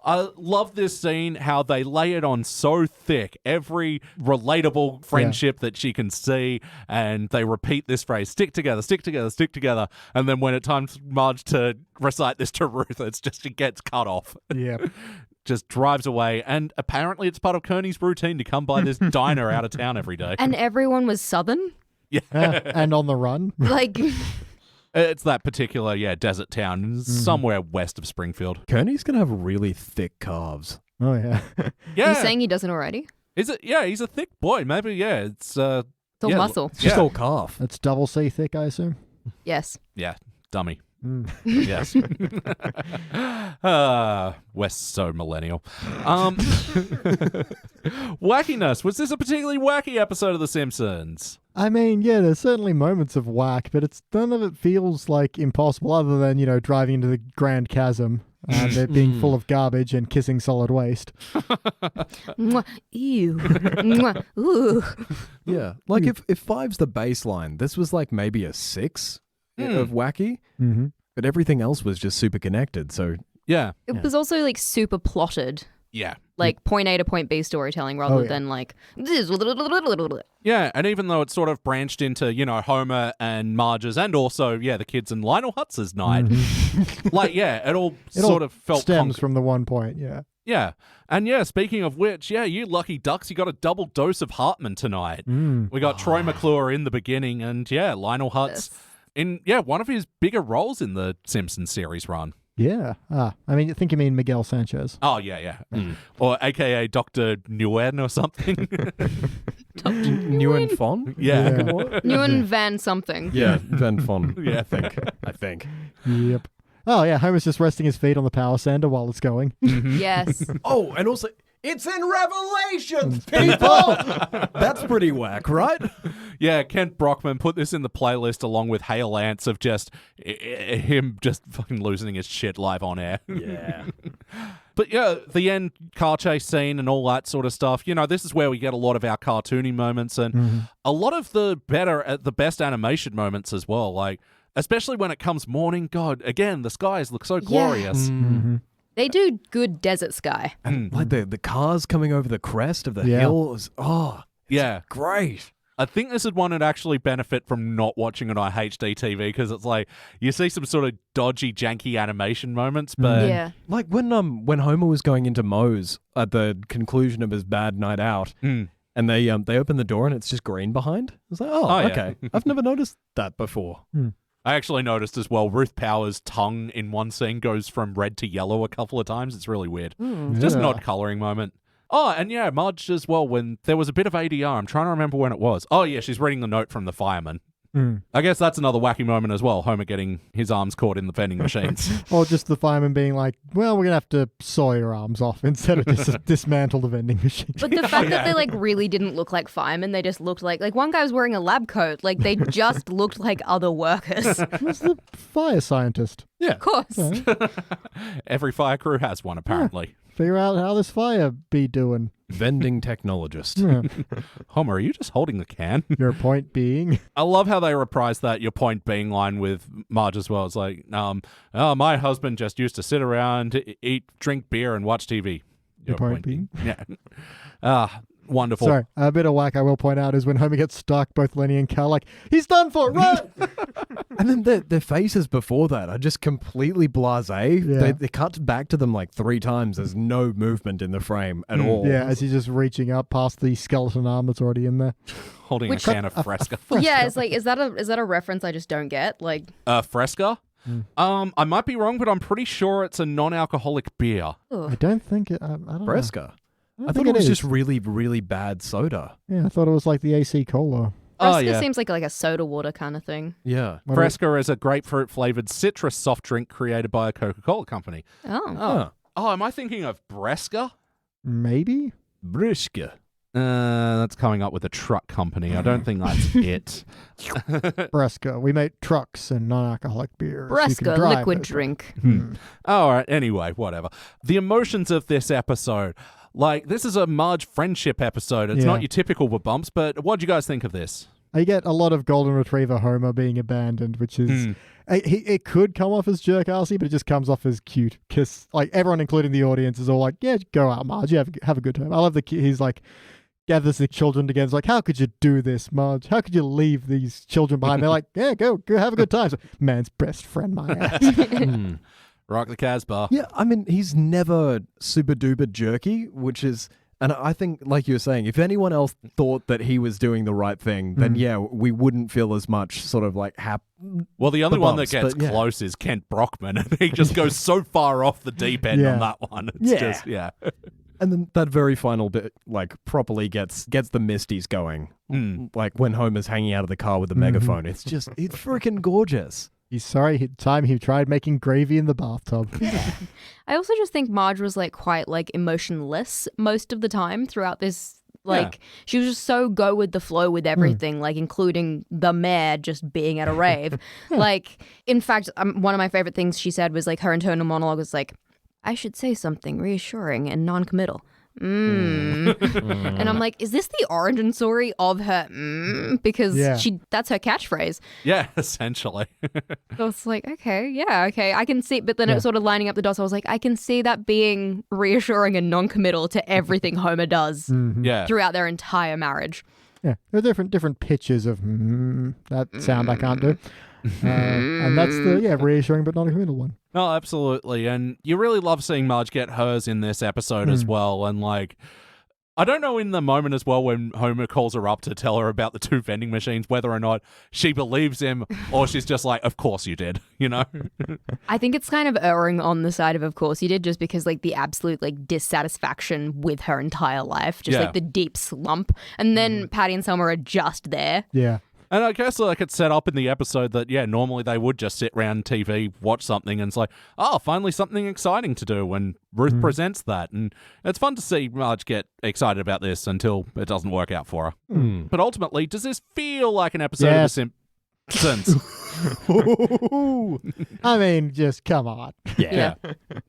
I love this scene, how they lay it on so thick, every relatable friendship that she can see, and they repeat this phrase, stick together, stick together, stick together, and then when it comes Marge to recite this to Ruth, it's just, she gets cut off. Yeah. Just drives away, and apparently it's part of Kearney's routine to come by this diner out of town every day. And everyone was Southern. Yeah. And on the run. Like, It's that particular, desert town, somewhere west of Springfield. Kearney's going to have really thick calves. Oh, yeah. Yeah. he's saying he doesn't already. Is it? Yeah, he's a thick boy. Maybe, it's... It's all Yeah, muscle. It's just Yeah. all calf. That's double C thick, I assume. Yes. Yeah, dummy. Mm. Yes. West's so millennial. Wackiness. Was this a particularly wacky episode of The Simpsons? I mean, yeah, there's certainly moments of whack, but none of it feels like impossible other than, driving into the Grand Chasm and it being full of garbage and kissing solid waste. Mwah. Ew. Mwah. Ooh. Yeah. Like if 5's the baseline, this was like maybe a 6 of wacky, Mm-hmm. but everything else was just super connected. So Yeah. It was also like super plotted. Yeah. Like point A to point B storytelling rather yeah. than like Yeah, and even though it sort of branched into, Homer and Marge's and also, the kids in Lionel Hutz's night, it all sort of felt stems from the one point, yeah. Yeah. And speaking of which, you lucky ducks, you got a double dose of Hartman tonight. We got Troy McClure in the beginning and, Lionel Hutz in, one of his bigger roles in the Simpsons series run. Yeah. I mean, I think you mean Miguel Sanchez. Oh, yeah. Or AKA Dr. Nguyen or something. Nguyen Fon? Yeah. Nguyen Van something. Yeah, Van Fon. Yeah. I think. Yep. Oh, yeah, Homer's just resting his feet on the power sander while it's going. Yes. Oh, and also, it's in Revelations, people! That's pretty whack, right? Yeah, Kent Brockman put this in the playlist along with Hale Ants of just him just fucking losing his shit live on air. Yeah. But the end car chase scene and all that sort of stuff, this is where we get a lot of our cartoony moments and a lot of the best animation moments as well. Like, especially when it comes morning, God, again, the skies look so glorious. They do good desert sky. And like the cars coming over the crest of the Yeah. hill, Yeah. Great. I think this is one that actually benefit from not watching it on HD TV because it's like you see some sort of dodgy, janky animation moments, but Yeah. Like when Homer was going into Moe's at the conclusion of his bad night out, and they open the door and it's just green behind. I was like, Oh, yeah. okay. I've never noticed that before. I actually noticed as well Ruth Power's tongue in one scene goes from red to yellow a couple of times. It's really weird. Just an odd colouring moment. Oh, and yeah, Marge as well, when there was a bit of ADR. I'm trying to remember when it was. Oh, yeah, she's reading the note from the fireman. I guess that's another wacky moment as well. Homer getting his arms caught in the vending machines. Or just the fireman being like, well, we're going to have to saw your arms off instead of just dismantle the vending machine. But the fact that they like really didn't look like firemen, they just looked like one guy was wearing a lab coat. Like they just looked like other workers. Who's the fire scientist? Yeah. Of course. Every fire crew has one, apparently. Figure out how this fire be doing. Vending technologist. Yeah. Homer, are you just holding the can? Your point being? I love how they reprise that your point being line with Marge as well. It's like, oh, my husband just used to sit around, eat, drink beer, and watch TV. Your point being? Yeah. Wonderful. Sorry, a bit of whack I will point out is when Homer gets stuck, both Lenny and Cal like, he's done for, run! And then their faces before that are just completely blasé. Yeah. They cut back to them like 3 times. There's no movement in the frame at all. Yeah, as he's just reaching up past the skeleton arm that's already in there. Holding a can of Fresca. Yeah, it's like, is that a reference I just don't get? Like, Fresca? I might be wrong, but I'm pretty sure it's a non-alcoholic beer. I don't think it, I don't know. Fresca. I think thought it was is. just really, really bad soda. Yeah, I thought it was like the AC Cola. Fresca seems like a soda water kind of thing. Yeah. Fresca is a grapefruit-flavored citrus soft drink created by a Coca-Cola company. Oh. Oh, am I thinking of Bresca? Maybe? Briska. That's coming up with a truck company. I don't think that's it. Bresca. We make trucks and non-alcoholic beers. You can Bresca, drive liquid it. drink. All right, anyway, whatever. The emotions of this episode. Like, this is a Marge friendship episode. It's Yeah. not your typical bumps, but what do you guys think of this? You get a lot of Golden Retriever Homer being abandoned, which is... It could come off as jerk-assy, but it just comes off as cute. Because, like, everyone, including the audience, is all like, yeah, go out, Marge. Have a good time. I love the kid. He's like... gathers the children together. It's like, how could you do this, Marge? How could you leave these children behind? They're like, yeah, go have a good time. So, man's best friend, my ass. Rock the Casbah. Yeah, I mean, he's never super duper jerky, which is, and I think, like you were saying, if anyone else thought that he was doing the right thing, then yeah, we wouldn't feel as much sort of like Well, the only one that bumps, gets but yeah. close is Kent Brockman, and he just goes so far off the deep end on that one. It's just, And then that very final bit, like, properly gets the misties going. Like when Homer's hanging out of the car with the megaphone. It's freaking gorgeous. He's sorry. He tried making gravy in the bathtub. I also just think Marge was like quite like emotionless most of the time throughout this. Like she was just so go with the flow with everything, like including the mayor just being at a rave. Like, in fact, one of my favorite things she said was like her internal monologue was like, I should say something reassuring and non-committal. And I'm like, is this the origin story of her? Because that's her catchphrase. Yeah, essentially. So it's like, okay, I can see. But then it was sort of lining up the dots. I was like, I can see that being reassuring and non-committal to everything Homer does throughout their entire marriage. Yeah, there are different pitches of that sound I can't do. And that's the reassuring but not a committal one. Oh, absolutely. And you really love seeing Marge get hers in this episode as well. And like, I don't know in the moment as well when Homer calls her up to tell her about the 2 vending machines, whether or not she believes him or she's just like, of course you did, you know? I think it's kind of erring on the side of course you did, just because like the absolute like dissatisfaction with her entire life, just like the deep slump. And then Patty and Selma are just there. Yeah. And I guess like it's set up in the episode that, normally they would just sit around TV, watch something, and it's like, oh, finally something exciting to do when Ruth presents that. And it's fun to see Marge get excited about this until it doesn't work out for her. But ultimately, does this feel like an episode of The Simpsons? I mean, just come on. Yeah.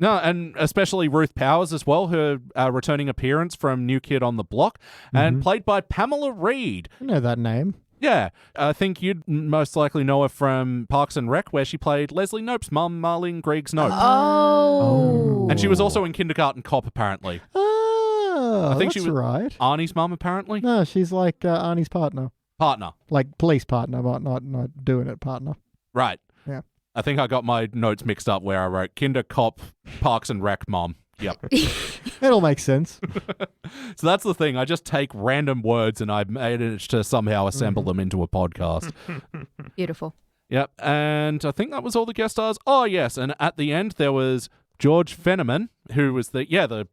No, and especially Ruth Powers as well, her returning appearance from New Kid on the Block, and played by Pamela Reed. I know that name. Yeah, I think you'd most likely know her from Parks and Rec, where she played Leslie Knope's mum, Marlene Grieg's Nope. Oh. And she was also in Kindergarten Cop, apparently. Ah, Oh, I think that's she was right. Arnie's mum, apparently. No, she's like Arnie's partner. Partner. Like police partner, but not doing it partner. Right. Yeah. I think I got my notes mixed up where I wrote Kinder Cop Parks and Rec mom. Yep. It all makes sense. So that's the thing. I just take random words and I managed to somehow assemble them into a podcast. Beautiful. Yep. And I think that was all the guest stars. Oh, yes. And at the end, there was George Fenneman, who was the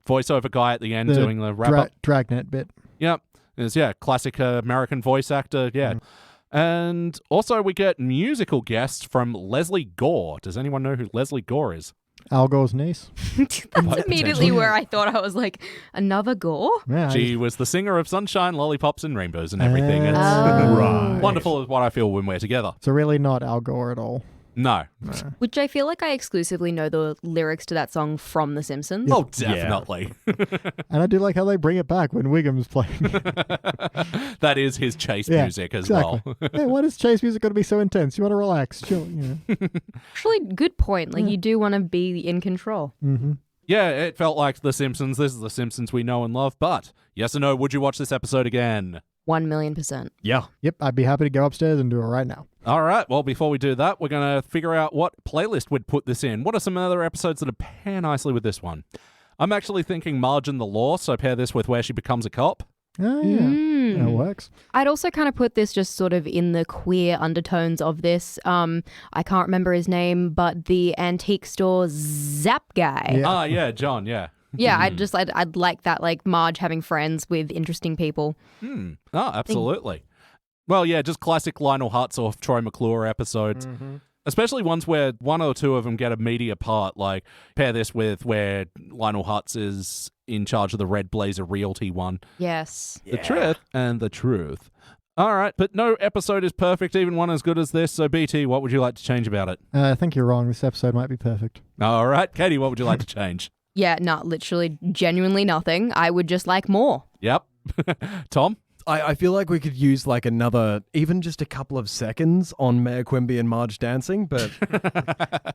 voiceover guy at the end doing the wrap-up. Dragnet bit. Yep. It's, classic American voice actor. Yeah. And also we get musical guests from Leslie Gore. Does anyone know who Leslie Gore is? Al Gore's niece. That's immediately where I thought I was like, another Gore? Yeah, She was the singer of Sunshine, Lollipops, and Rainbows and everything. It's Right. wonderful is what I feel when we're together. So really not Al Gore at all. No. Which I feel like I exclusively know the lyrics to that song from The Simpsons. Oh, definitely. And I do like how they bring it back when Wiggum's playing. That is his chase Yeah, music as exactly. well. Yeah, why is chase music going to be so intense? You want to relax, chill. Actually, good point. Like, you do want to be in control. Mm-hmm. Yeah, it felt like The Simpsons. This is The Simpsons we know and love. But yes or no, would you watch this episode again? 1,000,000%. Yeah. Yep, I'd be happy to go upstairs and do it right now. All right. Well, before we do that, we're going to figure out what playlist we'd put this in. What are some other episodes that pair nicely with this one? I'm actually thinking Marge and the Law, so pair this with where she becomes a cop. Oh, yeah. That works. I'd also kind of put this just sort of in the queer undertones of this. I can't remember his name, but the antique store Zap guy. Yeah. Yeah, John, yeah. Yeah, I'd like that, like Marge having friends with interesting people. Oh, absolutely. Well, yeah, just classic Lionel Hutz or Troy McClure episodes. Especially ones where one or two of them get a meaty part, like pair this with where Lionel Hutz is in charge of the Red Blazer Realty one. Yes. The truth and the truth. All right, but no episode is perfect, even one as good as this. So, BT, what would you like to change about it? I think you're wrong. This episode might be perfect. All right, Katie, what would you like to change? Yeah, literally, genuinely nothing. I would just like more. Yep. Tom? I feel like we could use like another, even just a couple of seconds on Mayor Quimby and Marge dancing, but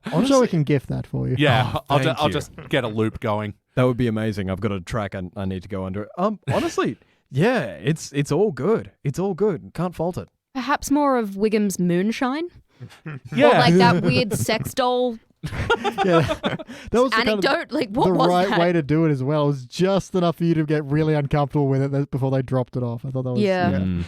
I'm sure we can gift that for you. Yeah, thank I'll you. just get a loop going. that would be amazing. I've got a track I need to go under. Honestly, yeah, it's all good. It's all good. Can't fault it. Perhaps more of Wiggum's moonshine? Yeah. Or like that weird sex doll Yeah, that was the kind of anecdote? Like, what the was right that? way to do it as well. It was just enough for you to get really uncomfortable with it before they dropped it off. I thought that was Yeah.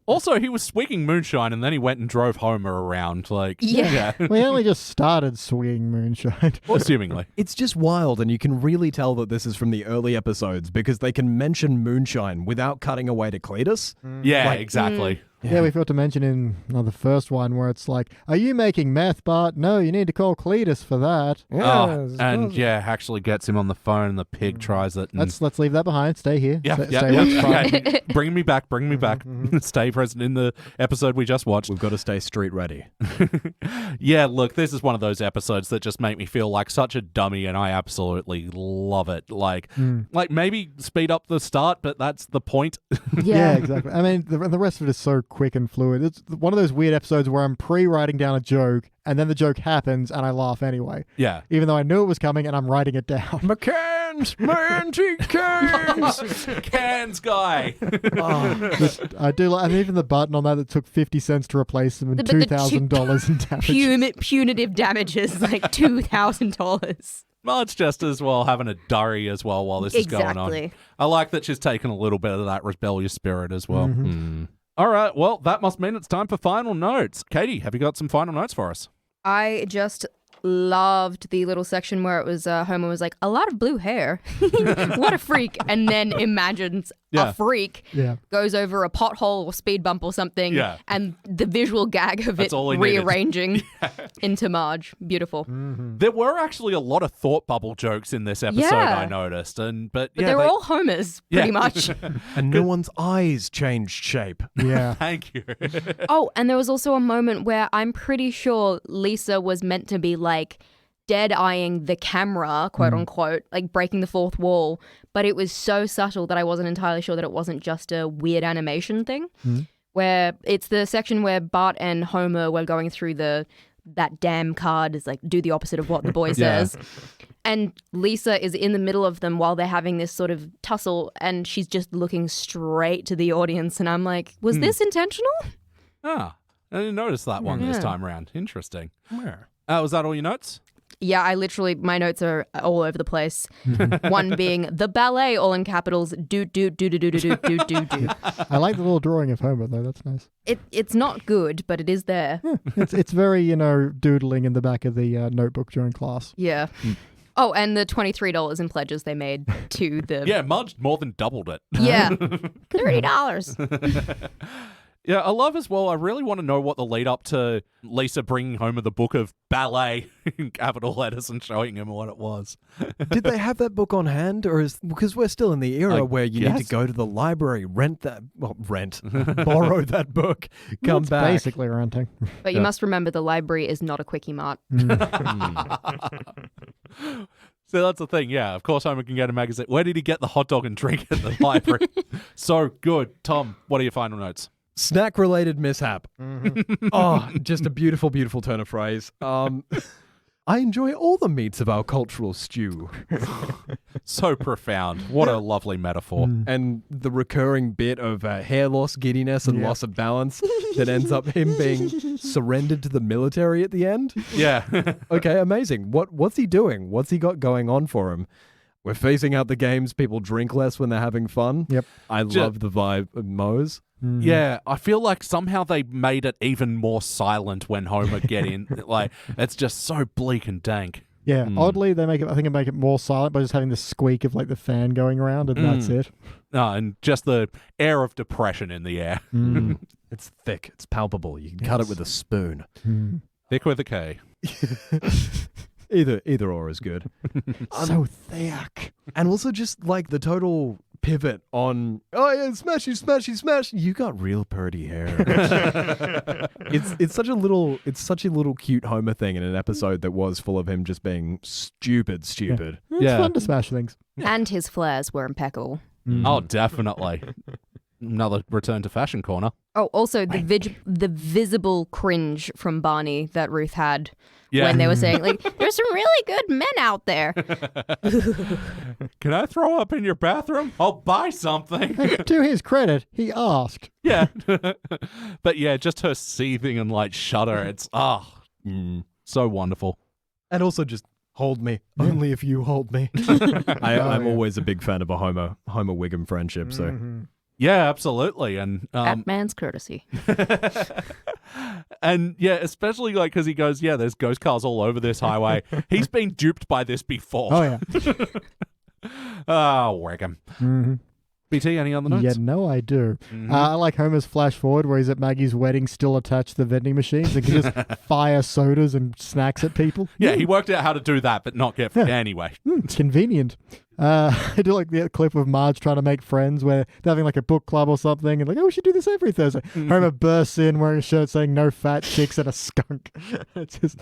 Also, he was swigging moonshine and then he went and drove Homer around. Like, Yeah. We only just started swinging moonshine. Assumingly. It's just wild, and you can really tell that this is from the early episodes because they can mention moonshine without cutting away to Cletus. Yeah, exactly. Yeah, we forgot to mention in the first one where it's like, are you making meth, Bart? No, you need to call Cletus for that. Actually gets him on the phone and the pig tries it. And Let's leave that behind. Stay here. Yeah, Stay with Bart. yeah. Bring me back. Stay present in the episode we just watched. We've got to stay street ready. Yeah, look, this is one of those episodes that just make me feel like such a dummy, and I absolutely love it. Like maybe speed up the start, but that's the point. Yeah, exactly. I mean, the rest of it is so quick and fluid. It's one of those weird episodes where I'm pre-writing down a joke, and then the joke happens, and I laugh anyway. Yeah. Even though I knew it was coming, and I'm writing it down. McCann's, my antique cans. Cans guy. I do like, and even the button on that took 50 cents to replace them and $2,000 in damage. Punitive damages, like $2,000. Marge just as well having a durry as well while this is going on. Exactly. I like that she's taken a little bit of that rebellious spirit as well. All right, well, that must mean it's time for final notes. Katie, have you got some final notes for us? I just loved the little section where it was Homer was like, a lot of blue hair. What a freak. And then imagines Yeah. a freak goes over a pothole or speed bump or something. Yeah. And the visual gag of That's it all he needed. rearranging into Marge. Beautiful. There were actually a lot of thought bubble jokes in this episode, Yeah. I noticed. But But they were all Homers, pretty much. And no one's eyes changed shape. Yeah. Thank you. Oh, and there was also a moment where I'm pretty sure Lisa was meant to be like dead-eyeing the camera, quote unquote, like breaking the fourth wall, but it was so subtle that I wasn't entirely sure that it wasn't just a weird animation thing. Where it's the section where Bart and Homer were going through that damn card is like do the opposite of what the boy says. And Lisa is in the middle of them while they're having this sort of tussle, and she's just looking straight to the audience. And I'm like, was this intentional? Ah, I didn't notice that one this time around. Interesting. Was that all your notes? Yeah, my notes are all over the place. One being the ballet, all in capitals, do. I like the little drawing of Homer, though. That's nice. It's not good, but it is there. It's very, doodling in the back of the notebook during class. Yeah. Oh, and the $23 in pledges they made to the... Yeah, Marge more than doubled it. Yeah. $30. Yeah, I love as well, I really want to know what the lead up to Lisa bringing Homer the book of ballet in capital letters and showing him what it was. Did they have that book on hand, or because we're still in the era where you need to go to the library, borrow that book, come It's back. basically renting. But you must remember the library is not a Quickie Mart. So that's the thing, yeah. Of course, Homer can get a magazine. Where did he get the hot dog and drink at the library? So good. Tom, what are your final notes? Snack-related mishap. Oh, just a beautiful, beautiful turn of phrase. I enjoy all the meats of our cultural stew. So profound. What a lovely metaphor. And the recurring bit of hair loss, giddiness, and loss of balance that ends up him being surrendered to the military at the end. Yeah. Okay, amazing. What's he doing? What's he got going on for him? We're phasing out the games. People drink less when they're having fun. Yep. I love the vibe of Moe's. Yeah, I feel like somehow they made it even more silent when Homer get in. Like, it's just so bleak and dank. Yeah, oddly, they make it more silent by just having the squeak of like the fan going around, and that's it. And just the air of depression in the air. It's thick. It's palpable. You can cut it with a spoon. Thick with a K. Either or is good. So thick. And also just like the total pivot on, oh yeah, smash. You got real pretty hair. It's such a little cute Homer thing in an episode that was full of him just being stupid. It's fun to smash things. And his flares were impeccable. Oh, definitely. Another return to Fashion Corner. Oh, also the visible cringe from Barney that Ruth had Yeah. when they were saying, like, there's some really good men out there. Can I throw up in your bathroom? I'll buy something. To his credit, he asked. Yeah. But yeah, just her seething and like shudder. It's so wonderful. And also just hold me. Only if you hold me. I'm always a big fan of a Homer Wiggum friendship, so... Yeah, absolutely. And At man's courtesy. and yeah, especially like because he goes, yeah, there's ghost cars all over this highway. He's been duped by this before. Oh yeah. Oh, Wiggum. BT, any other notes? Yeah, no, I do. I like Homer's flash forward where he's at Maggie's wedding, still attached to the vending machines, and can just fire sodas and snacks at people. Yeah, he worked out how to do that, but not get anyway. It's convenient. I do like the clip of Marge trying to make friends where they're having like a book club or something, and like, oh, we should do this every Thursday. Homer bursts in wearing a shirt saying "No fat chicks" and a skunk. It's just,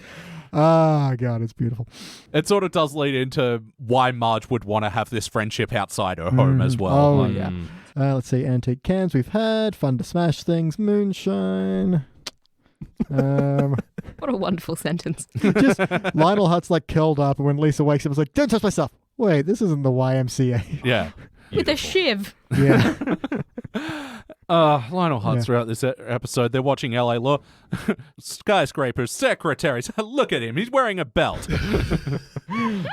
oh god, it's beautiful. It sort of does lead into why Marge would want to have this friendship outside her home as well. Oh yeah. Let's see, antique cans we've had, fun to smash things, moonshine. What a wonderful sentence. Just Lionel Hutz like curled up, and when Lisa wakes up, it's like, don't touch my stuff. Wait, this isn't the YMCA. Yeah. With a shiv. Yeah. Lionel Hutz throughout this episode, they're watching LA Law. Skyscrapers, secretaries. Look at him. He's wearing a belt.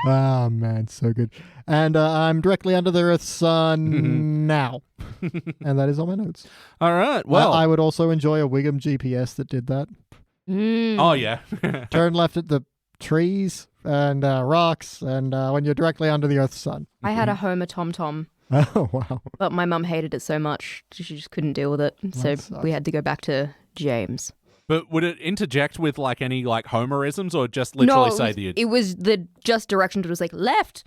Oh, man, so good. And I'm directly under the Earth's sun now. And that is all my notes. All right. Well, I would also enjoy a Wiggum GPS that did that. Oh, yeah. Turn left at the trees and rocks, and when you're directly under the Earth's sun. I had a Homer Tom-Tom, Oh, wow. but my mum hated it so much, she just couldn't deal with it. So sucks. we had to go back to James. But would it interject with like any like Homerisms or just literally no, say the... it was the just directions. It was like left,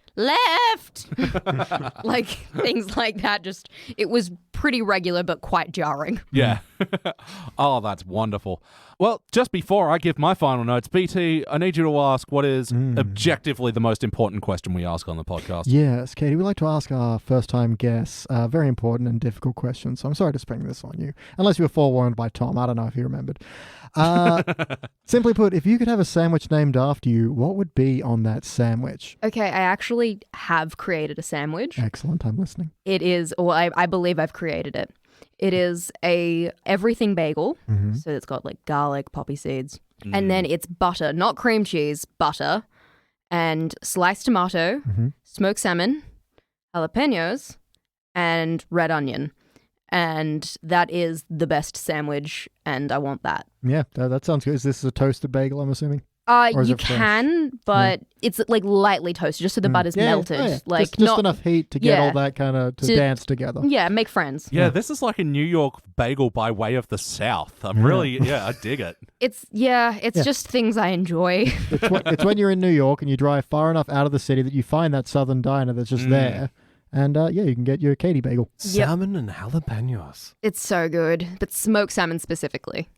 like things like that. Just it was pretty regular, but quite jarring. Yeah. Oh, that's wonderful. Well, just before I give my final notes, BT, I need you to ask what is objectively the most important question we ask on the podcast. Yes, Katie, we like to ask our first-time guests very important and difficult questions, so I'm sorry to spring this on you, unless you were forewarned by Tom. I don't know if he remembered. Simply put, if you could have a sandwich named after you, what would be on that sandwich? Okay, I actually have created a sandwich. Excellent, I'm listening. It is, or I believe I've created it. It is a everything bagel. So it's got like garlic, poppy seeds. And then it's butter, not cream cheese, butter, and sliced tomato, smoked salmon, jalapenos, and red onion. And that is the best sandwich, and I want that. Yeah, that sounds good. Is this a toasted bagel, I'm assuming? Or is You it fresh? can, but it's like lightly toasted, just so the butter's melted. Yeah. Like just not enough heat to get Yeah. all that kind of to dance together. Yeah, make friends. Yeah, this is like a New York bagel by way of the South. I'm really, I dig it. It's just things I enjoy. It's when you're in New York and you drive far enough out of the city that you find that southern diner that's just there. And you can get your Katie bagel. Salmon and jalapenos. It's so good, but smoked salmon specifically.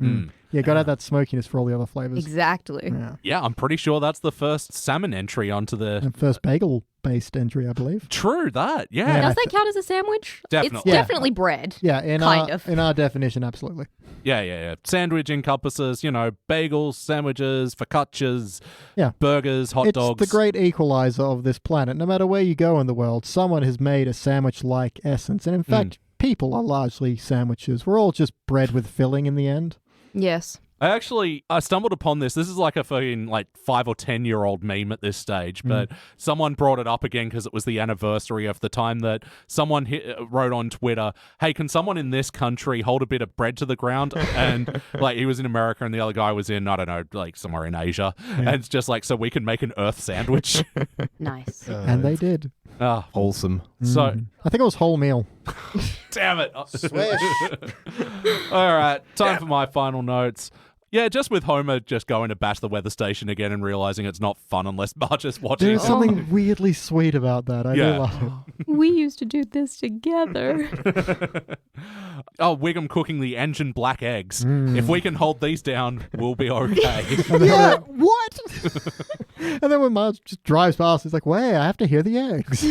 Yeah, got to have that smokiness for all the other flavors. Exactly. Yeah, I'm pretty sure that's the first salmon entry onto the... And first bagel-based entry, I believe. True, that, Yeah. Does that count as a sandwich? Definitely. It's Yeah. definitely bread. Yeah, Kind of. in our definition, absolutely. Yeah. Sandwich encompasses, bagels, sandwiches, focaccias, Yeah. burgers, hot It's dogs. the great equalizer of this planet. No matter where you go in the world, someone has made a sandwich-like essence. And in fact, people are largely sandwiches. We're all just bread with filling in the end. Yes. I stumbled upon this. This is like a fucking 5 or 10-year-old meme at this stage, but someone brought it up again because it was the anniversary of the time that someone wrote on Twitter, hey, can someone in this country hold a bit of bread to the ground? And he was in America and the other guy was in, I don't know, somewhere in Asia. And it's just so we can make an earth sandwich. Nice. And they did. Wholesome. So, I think it was wholemeal. damn it. All right, time for my final notes. Yeah, just with Homer just going to bash the weather station again and realizing it's not fun unless Marge is watching. There's something weirdly sweet about that. I do love it. We used to do this together. Wiggum cooking the engine black eggs. If we can hold these down, we'll be okay. Yeah, what? And then when Marge just drives past, he's like, wait, I have to hear the eggs.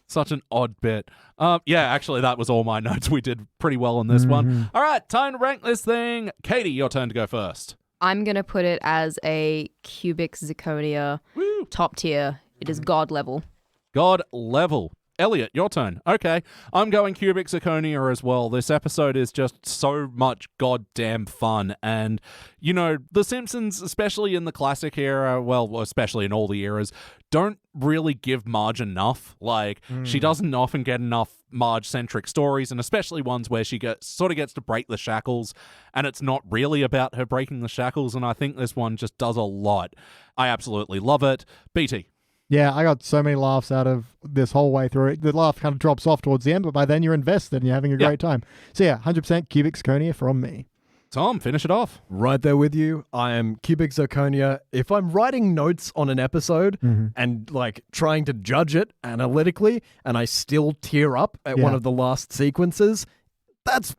Such an odd bit. Actually, that was all my notes. We did pretty well on this one. All right, time to rank this thing. Katie, your turn to go first. I'm going to put it as a cubic zirconia top tier. It is God level. God level. Elliot, your turn. Okay, I'm going cubic zirconia as well. This episode is just so much goddamn fun. And, The Simpsons, especially in the classic era, well, especially in all the eras, don't really give Marge enough. She doesn't often get enough Marge-centric stories, and especially ones where she gets to break the shackles, and it's not really about her breaking the shackles, and I think this one just does a lot. I absolutely love it. BT. Yeah, I got so many laughs out of this whole way through it. The laugh kind of drops off towards the end, but by then you're invested and you're having a great time. So 100% cubic zirconia from me. Tom, finish it off. Right there with you. I am cubic zirconia. If I'm writing notes on an episode and trying to judge it analytically and I still tear up at one of the last sequences, that's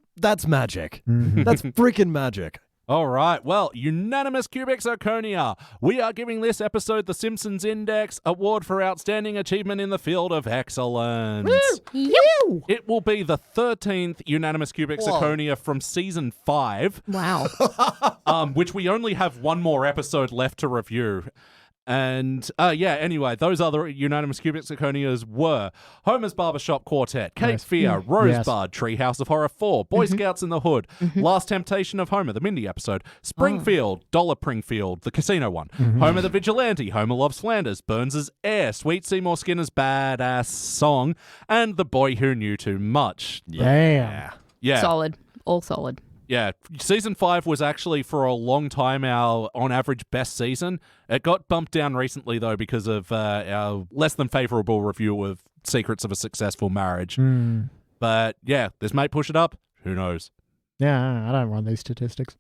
magic. That's freaking magic. All right, well, unanimous cubic zirconia. We are giving this episode the Simpsons Index Award for Outstanding Achievement in the Field of Excellence. Woo! It will be the 13th unanimous cubic zirconia from season 5. Wow. Which we only have one more episode left to review. And anyway, those other unanimous cubic zirconias were Homer's Barbershop Quartet, Cape Fear, Rosebud, Treehouse of Horror 4, Boy Scouts in the Hood, Last Temptation of Homer, the Mindy episode, Springfield, Dollar Pringfield, the casino one, Homer the Vigilante, Homer Loves Flanders, Burns' Air, Sweet Seymour Skinner's Badass Song, and The Boy Who Knew Too Much. Damn. Yeah. Solid. All solid. Yeah, season 5 was actually for a long time our on average best season. It got bumped down recently though because of our less than favorable review of Secrets of a Successful Marriage. But this might push it up. Who knows? Yeah, I don't run these statistics.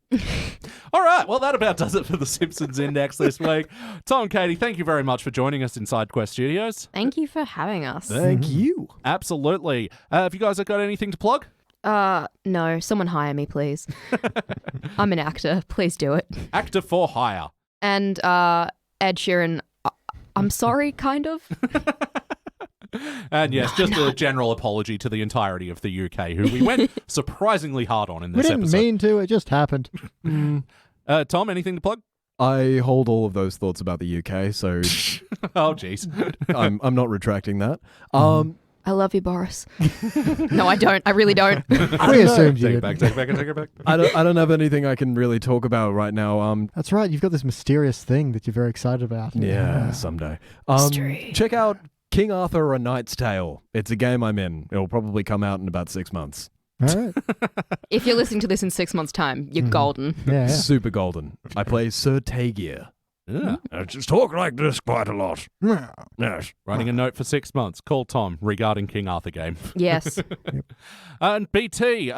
All right, well that about does it for the Simpsons Index this week. Tom and Katie, thank you very much for joining us inside Quest Studios. Thank you for having us. Thank you. Absolutely. Have you guys got anything to plug? No, someone hire me, please. I'm an actor. Please do it. Actor for hire. And Ed Sheeran, I'm sorry, kind of. And yes, just a general apology to the entirety of the UK, who we went surprisingly hard on in We this didn't episode. mean to, it just happened. Tom, anything to plug? I hold all of those thoughts about the UK, so Oh, jeez. I'm not retracting that. I love you, Boris. No, I don't. I really don't. We assumed you Take did. it back. I don't have anything I can really talk about right now. That's right, you've got this mysterious thing that you're very excited about. Yeah, someday. Mystery. Check out King Arthur: A Knight's Tale. It's a game I'm in. It'll probably come out in about 6 months. All right. If you're listening to this in 6 months' time, you're golden. Yeah. Super golden. I play Sir Taegir. Yeah. I just talk like this quite a lot. Yes. Writing a note for 6 months. Call Tom regarding King Arthur game. Yes. And BT,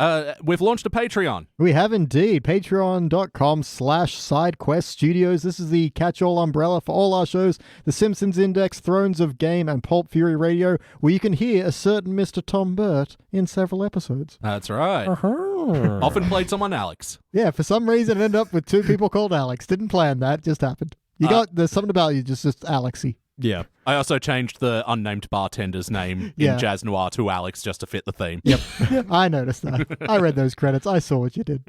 we've launched a Patreon. We have indeed. Patreon.com/SideQuest Studios. This is the catch-all umbrella for all our shows, The Simpsons Index, Thrones of Game, and Pulp Fury Radio, where you can hear a certain Mr. Tom Burt in several episodes. That's right. Often played someone Alex. Yeah, for some reason, it ended up with 2 people called Alex. Didn't plan that, just happened. There's something about you, just Alexy. Yeah. I also changed the unnamed bartender's name Yeah. in Jazz Noir to Alex just to fit the theme. Yep. I noticed that. I read those credits. I saw what you did.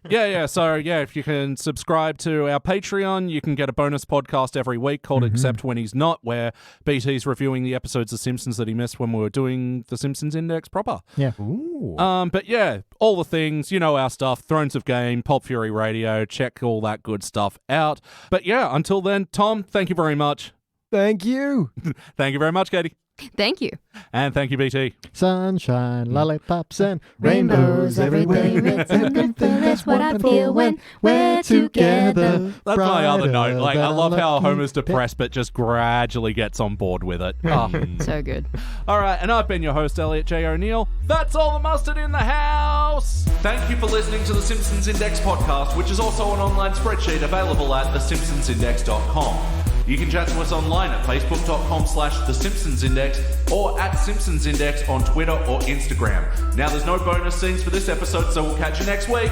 Yeah. So, if you can subscribe to our Patreon, you can get a bonus podcast every week called Except When He's Not, where BT's reviewing the episodes of Simpsons that he missed when we were doing the Simpsons Index proper. Yeah. Ooh. But yeah, all the things, our stuff, Thrones of Game, Pulp Fury Radio, check all that good stuff out. But yeah, until then, Tom, thank you very much. Thank you. Thank you very much, Katie. Thank you. And thank you, BT. Sunshine, lollipops, and Rainbows every day. It's a good feeling. That's what I feel when we're together. That's my other Brighter note. Like, I love how than Homer's lucky depressed, but just gradually gets on board with it. So good. All right, and I've been your host, Elliot Jay O'Neill. That's all the mustard in the house. Thank you for listening to the Simpsons Index podcast, which is also an online spreadsheet available at thesimpsonsindex.com. You can chat to us online at facebook.com/thesimpsonsindex or at Simpsons Index on Twitter or Instagram. Now, there's no bonus scenes for this episode, so we'll catch you next week.